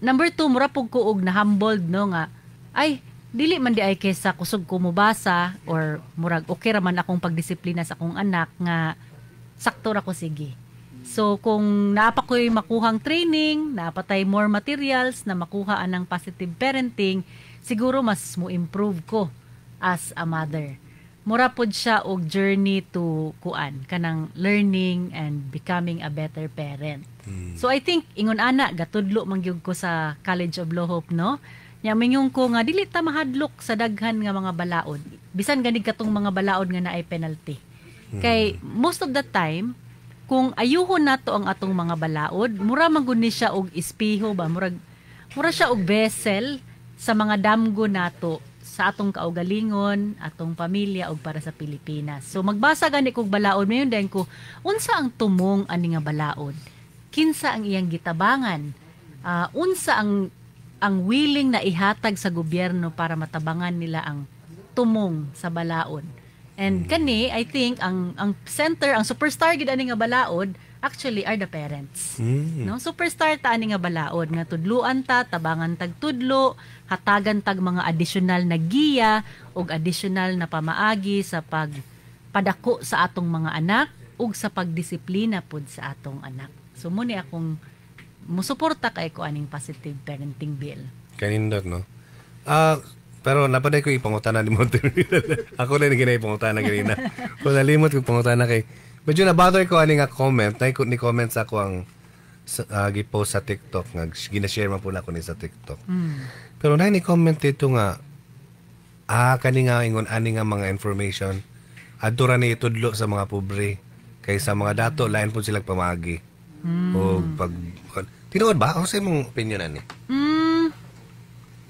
Number 2, mura pug ko og na humbled no nga ay dili man di ay kaysa kusog ko mubasa or murag okay ra man akong pagdisiplina sa akong anak nga sakto ra ko sige. So, kung naapa ko'y makuhang training, naapatay more materials na makuha anang positive parenting, siguro mas mo improve ko as a mother. Mura pod siya og journey to kanang learning and becoming a better parent. So, I think, ingon ana, gatudlo mangyug ko sa College of Law Hope, no? Mingong ko nga, dili ta mahadlok sa daghan nga mga balaod. Bisan ganig katong mga balaod nga naay penalty. Kay, most of the time, kung ayuhon nato ang atong mga balaod, mura man gud ni siya og espeho ba, mura siya og vessel sa mga damgo nato sa atong kaugalingon, atong pamilya ug para sa Pilipinas. So magbasa gani kog balaod mayon din ko unsa ang tumong ani nga balaod. Kinsa ang iyang gitabangan? Unsa ang willing na ihatag sa gobyerno para matabangan nila ang tumong sa balaod. And kani, I think, ang center, ang superstar gid ani nga balaod, actually are the parents. No? Superstar ta ani nga balaod, nga tudluan ta, tabangan tag tudlo, hatagan tag mga additional na giya, o additional na pamaagi sa pagpadako sa atong mga anak, ug sa pagdisiplina pod sa atong anak. So, muni akong musuporta kay ko aning positive parenting bill. Kanindot, no? Pero napaday ko ipangutana ni Monte. Ako na yung ginay-pangutana ganina. Kung nalimot ko pangutana kay... Medyo na-bother ko ani nga comment. Ni comment sa ako ang gipost sa TikTok. Ginashare man po na ako ni sa TikTok. Pero na ni-comment dito nga, kani nga ingon ani nga mga information, adura ni itudlo sa mga pobre. Kay sa mga dato, lain po silang pamagi. O pag... Tinuod ba? Ano sa mong opinion ani?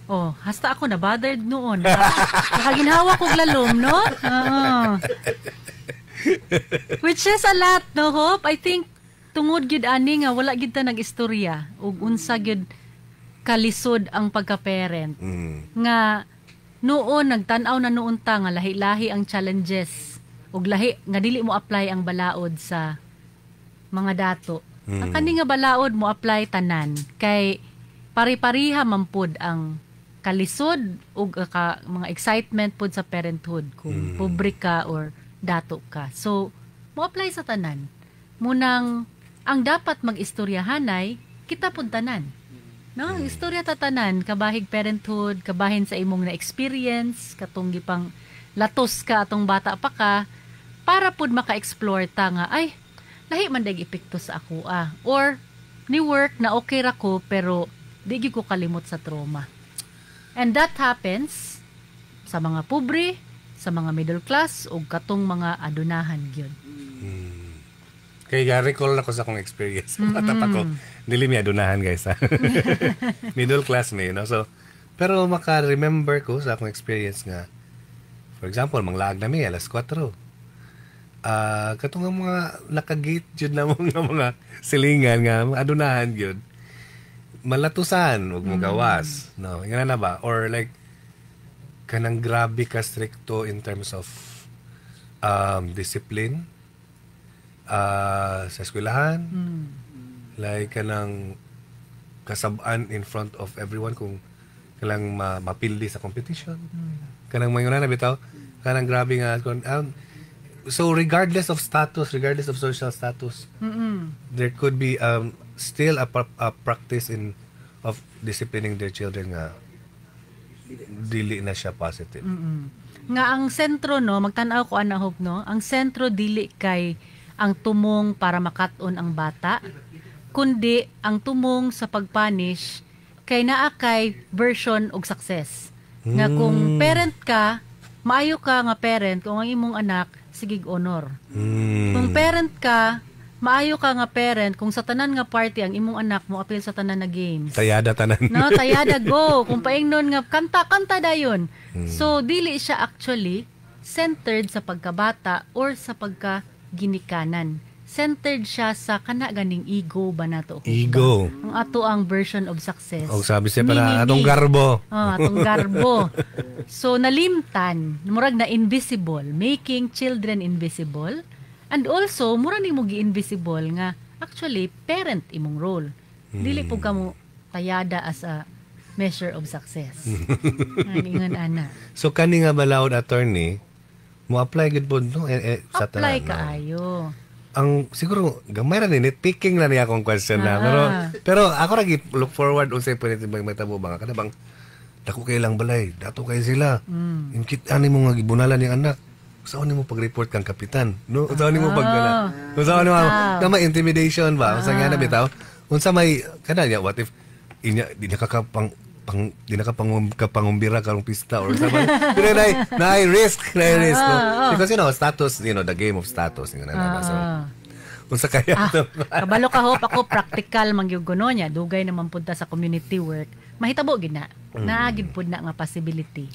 Oh, hasta ako na-bothered noon. Nakaginhawa kong lalom, no? Which is a lot, no, Hope? I think, tungod gyud ani nga, wala gyud ta nag-istorya. Ug unsa gyud, kalisod ang pagka-parent. Mm. Nga noon nagtan-aw na noon ta nga lahi-lahi ang challenges ug lahi nga dili mo apply ang balaod sa mga dato. Ang kani nga balaod mo apply tanan kay pari-pariha man pud ang kalisod ug mga excitement pud sa parenthood kung pobre ka or dato ka. So mo apply sa tanan. Munang ang dapat mag-istoryahanay kita pud tanan. No, ang istorya ta tanan kabahig parenthood, kabahin sa imong na experience, katong gipang latos ka atong bata pa ka para pud maka-explore ta nga ay lahi man dag epekto sa ako or ni work na okay ra ko pero di gyud ko kalimot sa trauma. And that happens sa mga pobre, sa mga middle class o katong mga adunahan gyud. Kaya recall ako sa akong experience. Bata pa ko. Dili mi adunahan guys. Middle class me, no? So, pero maka-remember ko sa akong experience nga, for example, manglaag na mi, alas 4. Katong nga mga nakagate jud na mga silingan nga, adunahan jud. Malatusan, huwag mo gawas. No? Yan na ba? Or like, kanang grabe ka stricto in terms of discipline sa eskwelahan. Like, kanang kasabaan in front of everyone kung kanang mapildi sa competition. Kanang mayon na bitaw. Kanang grabe nga. So, regardless of status, regardless of social status, there could be still a practice of disciplining their children nga dili na siya positive. Nga ang sentro no, magtan-aw ko ana hope no, ang sentro dili kay ang tumong para makat-on ang bata, kundi ang tumong sa pagpunish kay naa kay version og success. Nga kung parent ka, maayo ka nga parent kung ang imong anak sigig honor. Kung parent ka, maayo ka nga parent kung sa tanan nga party ang imong anak mo apil sa tanan na games. Tayada tanan. No, tayada go. Kung paingnon nga kanta dayon. So dili siya actually centered sa pagkabata or sa pagkaginikanan. Centered siya sa kana ganing ego ba nato? Ego. Ang ato ang version of success. O sabi siya pala, atong garbo. Atong garbo. So nalimtan, murag na invisible, making children invisible. And also, mura ni mo gi-invisible nga actually parent imong role. Dili po kamo tayada as a measure of success. Aningan ana. So kani nga balaod attorney, mo apply gud pod no sa tanan. Apply kaayo. Ang siguro gamay ra ni nitpicking na niya akong question na pero ako ra look forward unsay pwede magmatabo ba kada bang dako kay lang balay dato kay sila. Inkit ani mo nga gibunalan ni anak. Saan mo pag-report kang kapitan? No? Saan mo pag-gana? Saan mo na intimidation ba? Saan nga na bitaw? Unsa may, kananya, what if, di nakapangumbira karong pista or sabay, na-risk. No? Because, status, the game of status. So, unsa kaya ito? Kabalo ka hope ako, practical mangyuguno niya. Dugay naman punta sa community work. Mahitabo, gina. Naagid po na nga possibility.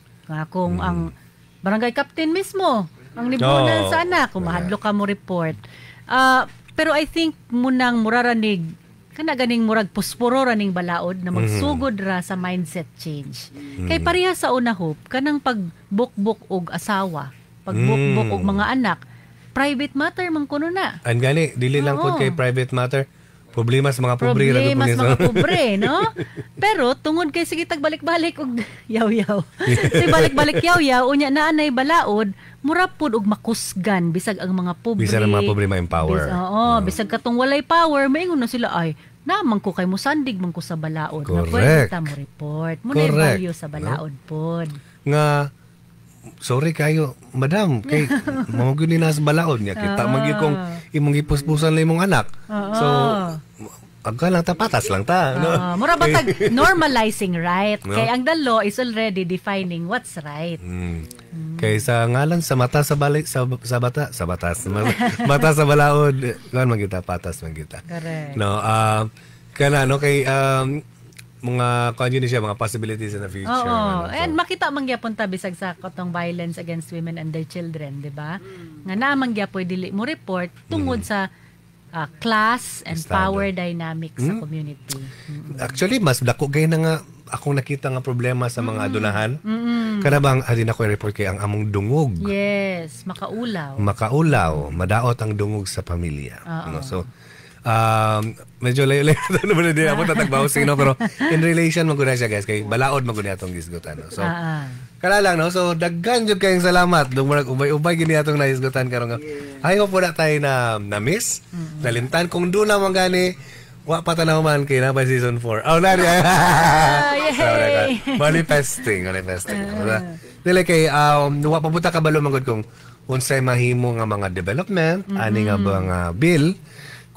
Kung ang barangay captain mismo, ang libunan sa anak, kung mahadlo ka mo report. Pero I think munang muraranig, kana ganing murag puspuro raning balaod na magsugod ra sa mindset change. Kay pareha sa una hope, kanang pagbukbuk og asawa, pagbukbuk og mga anak, private matter man kuno na. Ang gani, dili lang pod kay private matter. Problema sa mga pobre. Problema sa mga pobre, no? Pero, tungod kay sige tagbalik-balik og yaw-yaw. Sige balik-balik yaw-yaw, unya na anay balaod, murapod og makusgan, bisag ang mga pobre. Bisag ang mga pobre ma-empower. Bisag katong walay power, maingon na sila, ay, naman ko kay musandig man ko sa balaod. Correct. Na pwede ta mo report. Muna yung value sa balaod pod. Nga, sorry kayo, madam, kay mga guninas balaod niya. Kita magi kong imong ipuspusan lang imong anak. So, agka lang ta, patas lang ta. No? Mura ba normalizing right? No? Kay ang the law is already defining what's right. Kay sa ngalan sa mata sa balik sa batas mata sa balaod, kan magita patas magita. Correct. No, kana no kay mga kanyo siya, mga possibilities in the future. Oo. And makita mangyapon ta bisag sa katong violence against women and their children, di ba? Nga na mangyapon dili mo report tungod sa class and Estado. power dynamics sa community. Actually, mas dako gay na nga akong nakita nga problema sa mga adunahan. Kana bang adin ako i-report kay ang among dungog. Yes, makaulaw. Makaulaw, madaot ang dungog sa pamilya. Oo. No? So, medyo layo-layo naman na din ako tatagbaw sino, pero in relation maguna siya guys, kay balaod maguna itong gisgutan. No? So, kala lang, no? So, daggan jud kayong salamat. Dumurag ubay-ubay gini atong naisgutan karon nga. Ayaw po na tayo na miss. Nalimtan kung doon naman gani wa pa tanaw man kay na by season 4. Oh, nari. Manifesting. Dili kay wa pa buta kabalo mangod kung unsay mahimo nga mga development, ani nga ba nga bill,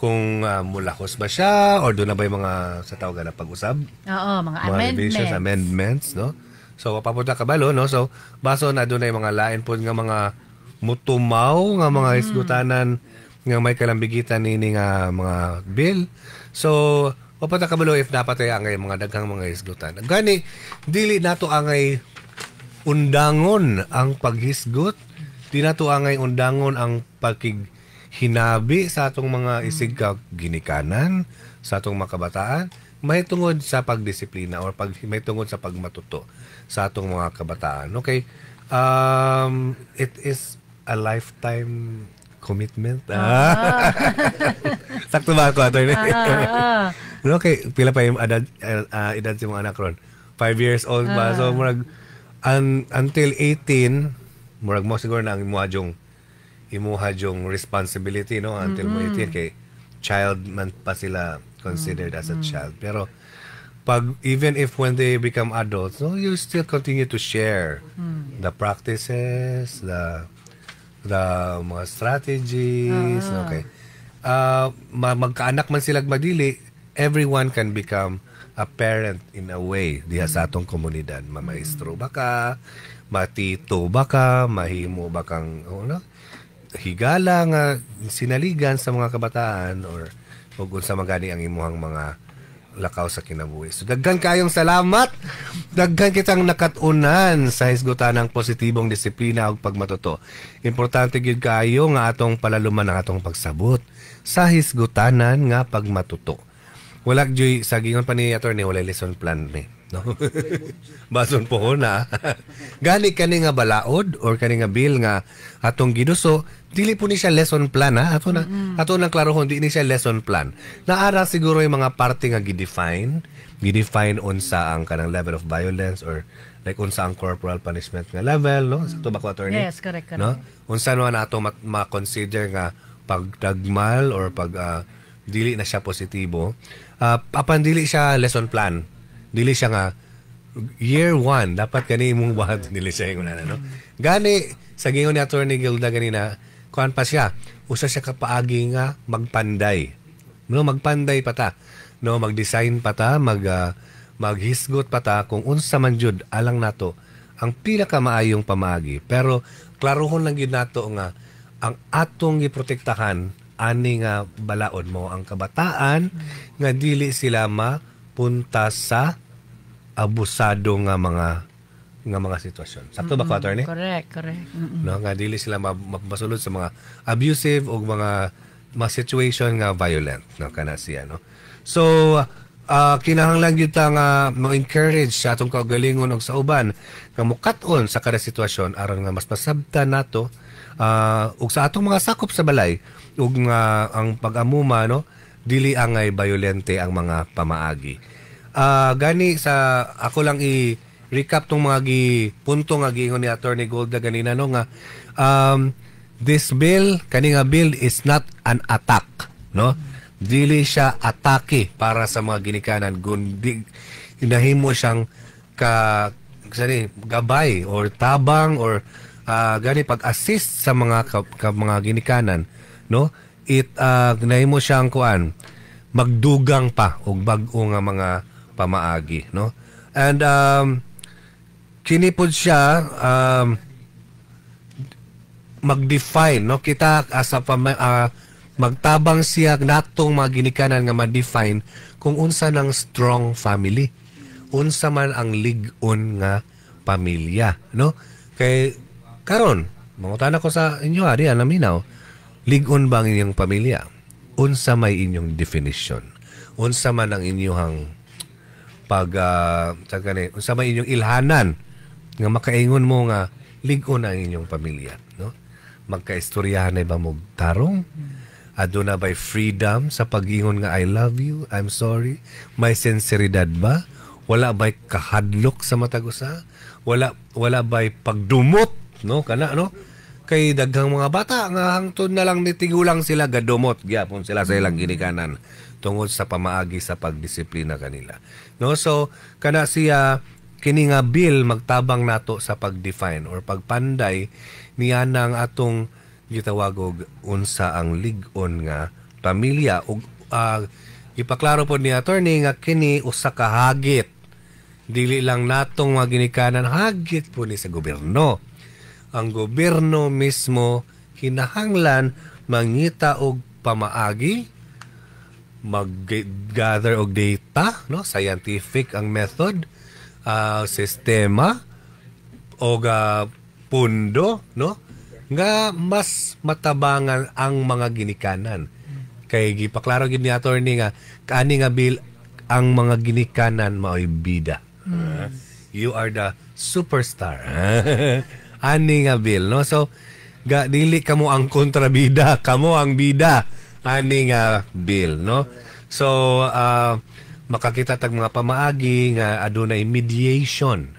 kung mulakos ba siya or doon na ba yung mga sa tawag na pag-usab? Oo, mga revisions, amendments, no? So, papunta kabalo, no? So, baso na doon na yung mga lain po nga mga mutumaw, nga mga isgutanan, nga may kalambigitan nini nga mga bill. So, papunta kabalo if dapat ay angay mga daghang mga isgutan. Gani, dili nato angay undangon ang paghisgot, di nato angay undangon ang hinabi sa atong mga isig ginikanan, sa atong mga kabataan, may tungod sa pagdisiplina or may tungod sa pagmatuto sa atong mga kabataan. Okay? It is a lifetime commitment. Sakto ba ako, attorney? Okay, pila pa yung edad sa mga anak ron? 5 years old ba? So, until 18, murag mo siguro na ang imuha yung responsibility, no, until mo 18 kay child man pa sila considered as a child. Pero even if when they become adults, no, you still continue to share the practices, the mga strategies. Okay, magkaanak man sila madili, everyone can become a parent in a way diha sa atong komunidad. Mamaestro ba ka, matito ba ka, mahimo ba kang higala nga sinaligan sa mga kabataan or kung sa magani ang imuhang mga lakaw sa kinabuhi. So, daghan kayong salamat. Daghan kitang nakatunan sa hisgutan ng positibong disiplina ug pagmatuto. Importante gyud kayo nga atong palaluman ang atong pagsabot sa hisgutanan nga pagmatuto. Wala gyud sa gingon pa ni attorney, wala lesson plan ni. No? Bason po ko na. Gani kani nga balaod or kani nga bill nga atong giduso, dili po ni siya lesson plan, ha? Ato nang klarohon, di ni siya lesson plan. Naara siguro yung mga parte nga gidefine unsa ang kanang level of violence or like unsa ang corporal punishment nga level, no? Sa tubako, attorney? Yes, correct. No? Unsa no na ato ma-consider nga pagdagmal or dili na siya positibo. Apan dili siya lesson plan. Dili siya nga year 1 dapat kani imong buhat, dili siya yung no. Gani sa gingon ni Attorney Gilda ganina, kuan pa siya, usa siya kapaagi nga magpanday. No, magpanday pa ta. No, mag-design pa ta, maghisgot pa ta kung unsa man jud alang nato ang pila ka maayong pamaagi. Pero klarohon lang gid nato nga ang atong giprotektahan ani nga balaod mo ang kabataan nga dili sila mapunta sa abusado nga mga sitwasyon. Sakto ba ko, attorney? Correct. No, nga dili sila mapasulod sa mga abusive o mga situation nga violent, no, kana siya, no. So kinahanglan gyud ta nga mo-encourage sa atong kaugalingon og sa uban nga mukat-on sa kada sitwasyon aron nga mas pasabtan nato ug sa atong mga sakop sa balay ug nga ang pag-amuma, no, dili angay violente ang mga pamaagi. Gani sa ako lang i-recap tong mga punto nga giingon ni Attorney Golda ganina, no, nga this bill, kani nga bill is not an attack, no. Dili siya atake para sa mga ginikanan, kundi inahimo siyang gabay or tabang or gani pag-assist sa mga mga ginikanan, no. It nahimo siyang kuan magdugang pa og bag-o nga mga pamaagi, no. And kinipod siya mag-define, no, kita as a magtabang siya natong mga ginikanan nga ma-define kung unsa ng strong family, unsa man ang lig-on nga pamilya, no. Kay karon mangutana ko sa inyo ari naminaw, lig-on ba ang inyong pamilya? unsa may inyong definition, unsa man ang inyong unsa may inyong ilhanan nga makaingon mo nga lig-on ang inyong pamilya, no? Magkaistoryahan na ba mo tarong? Aduna ba'y freedom sa pag-ingon nga I love you, I'm sorry? May sinseridad ba? Wala ba'y kahadlok sa matag usa? Wala ba'y pagdumot, no? Kana, no? Kay daghang mga bata nga hangtod na lang nitigulang sila gadumot gyapon sila sa ilang ginikanan tungod sa pamaagi sa pagdisiplina kanila, no? So kana siya kini nga bill magtabang nato sa pag-define or pagpanday niya nang atong gitawag og unsa ang lig-on nga pamilya ug ipaklaro po ni attorney nga kini usa ka hagit dili lang natong mga ginikanan, hagit po ni sa gobyerno. Ang gobyerno mismo kinahanglan mangita og pamaagi, mag-gather og data, no? Scientific ang method, sistema o pundo, no? Nga mas matabangan ang mga ginikanan. Kay gipaklaro gid ni attorney nga kaani nga bill ang mga ginikanan mao'y bida. You are the superstar. Ani nga bill, no? So dili kamo ang kontrabida, kamo ang bida. Ani nga bill, no? So makakita tag mga pamaagi nga adunay mediation.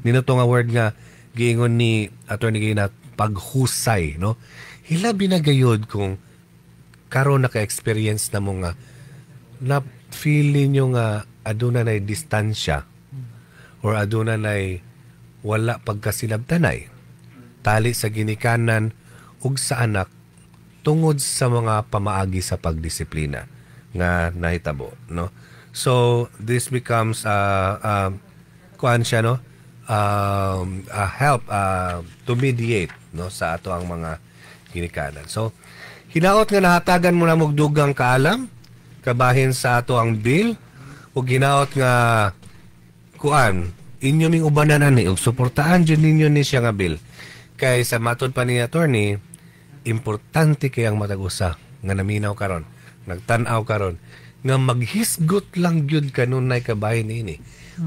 Nino to nga word nga giingon ni attorney Gina, paghusay, no? Hilabi na gayud kung karon naka-experience na mo nga na feeling nyo nga aduna nay distansya or aduna nay wala pagkasinabtanay tali sa ginikanan ug sa anak tungod sa mga pamaagi sa pagdisiplina nga nahitabo, no? So this becomes kuan siya, no? A help to mediate, no, sa ato ang mga ginikanan. So hinaot nga nahatagan mo na mugdugang kaalam kabahin sa ato ang bill ug hinaot nga kuan inyo ning ubanan ani ug suportahan jud ninyo ni siya nga bill kay sa matod pa ni attorney importante kay ang matag usa nga naminaw karon nagtan-aw karon nga maghisgot lang gyud kanunay kabahin ini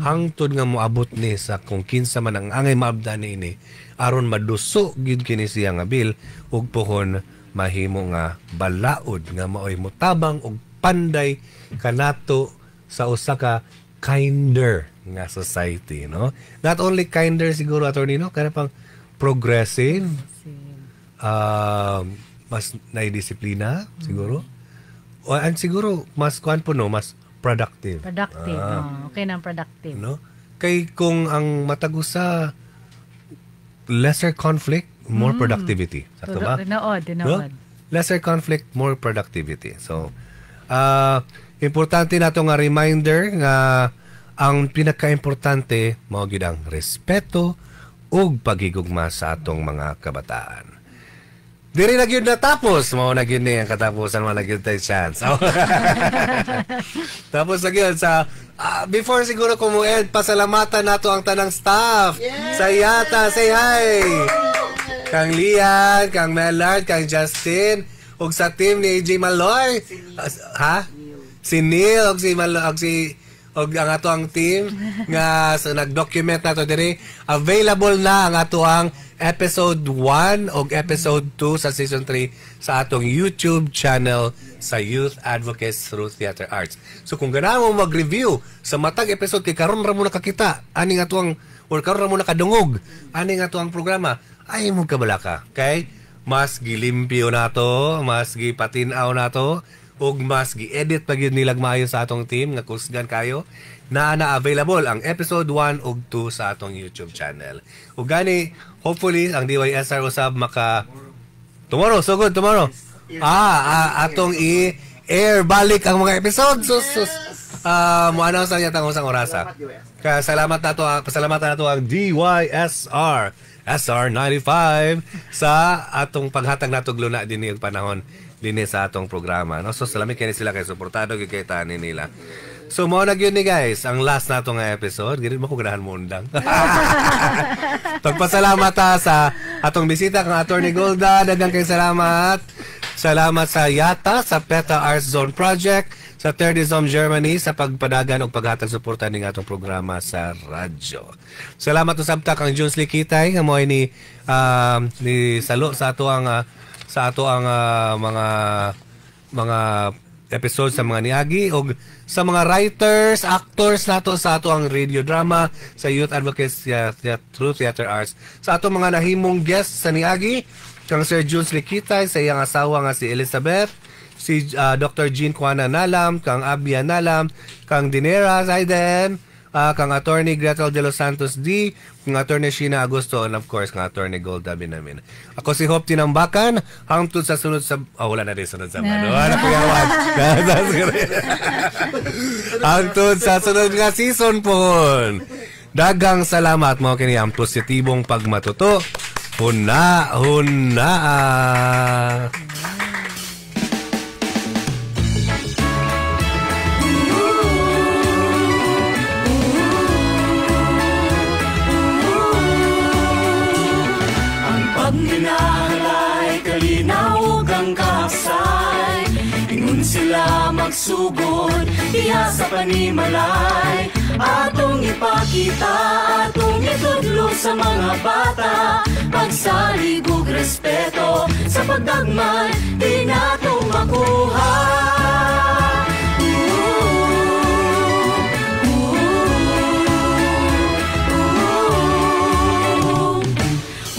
hangtod nga moabot ni sa kung kinsa man ang angay maabdan ini aron maduso gyud kini siya nga bill ug pohon mahimo nga balaod nga maoy mutabang og panday kanato sa usa ka kinder nga society, no? Not only kinder siguro attorney, no? Kana pang progressive, mas naidisiplina siguro. And siguro mas kuan po, no, mas productive. Productive, okay na productive. No? Kay kung ang matagusa lesser conflict, more productivity. Sakto ba? Dinood. No? Lesser conflict, more productivity. So, importante nato nga reminder nga ang pinaka-importante mao gid ang respeto ug paghigugma sa atong mga kabataan. Diri na gyud natapos, mao na gyud ni ang katapusan, mo na gyud tay chance. Tapos na gyud sa before siguro ko mo end, pasalamatan nato ang tanang staff. Sa Yata, say hi. Kang Lian, kang Melard, kang Justin, ug sa team ni AJ Maloy. Si Neil, ug si Maloy, ug ang ato ang team nga nag-document nato diri. Available na ang ato ang episode 1 ug episode 2 sa season 3 sa atong YouTube channel sa Youth Advocates Through Theater Arts. So kung ganahan mo mag-review sa matag episode kay karon ra mo nakakita ani nga tuang or karon ra mo nakadungog ani nga tuang programa, ay mo kabalaka kay mas gilimpyo nato, mas gipatin-aw nato ug mas gi-edit pa gyud nilag maayo sa atong team nga kusgan kayo na available ang episode 1 ug 2 sa atong YouTube channel. Ug gani hopefully ang DYSR usab maka tomorrow, so good tomorrow. Atong i-air balik ang mga episodes. Mo-announce na niya tangong sang orasa. Kaya pasalamatan nato ang DYSR SR95 sa atong paghatag natog luna din yung panahon din sa atong programa, no? So salamat kay sila kay suportado kay tani nila. So mo na gyud ni guys ang last nato nga episode, gid mo ko ganahan mo undang. Pagpasalamat sa atong bisita kang Attorney Golda, daghang kay salamat. Salamat sa Yata, sa PETA Arts Zone Project, sa Third Zone Germany sa pagpadagan o paghatag suporta ning atong programa sa radyo. Salamat usab ta kang Jones Likitay nga moy ni salo sa ato ang mga episode sa mga niagi o sa mga writers, actors nato sa ato ang radio drama sa Youth Advocates through Theater Arts. Sa ato mga nahimong guests sa niagi, kang Sir Jules Likitay, sa iyang asawa nga si Elizabeth, si Dr. Jean Juana Nalam, kang Abia Nalam, kang Dinera Zaiden, kang Attorney Gretel de los Santos D, kang Attorney Sheena Agosto, and of course, kang Attorney Golda Binamin. Ako si Hope Tinambakan, hangtod sa sunod sa... wala na rin sunod sa ano. Wala po yawan. Hangtod sa sunod nga season po. Dagang salamat mo kini ang positibong pagmatuto. Huna. Pagminahalay, kalinaw ang kahapsay, ingon sila magsugod, diha sa panimalay. Atong ipakita, atong itudlo sa mga bata, pagsalig ug respeto, sa pagdagmay, di nato makuha.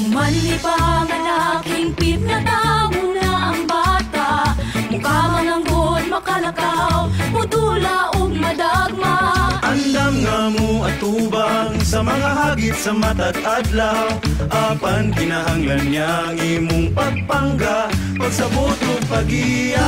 Manipanganak, hingpit na tao na ang bata, mukha mananggod, makalakaw, putula ug madagma. Andam nga mo atubang sa mga hagit sa mata't adlaw, apan kinahanglan niya ang imong pagpangga, pagsabot ug pag-iya.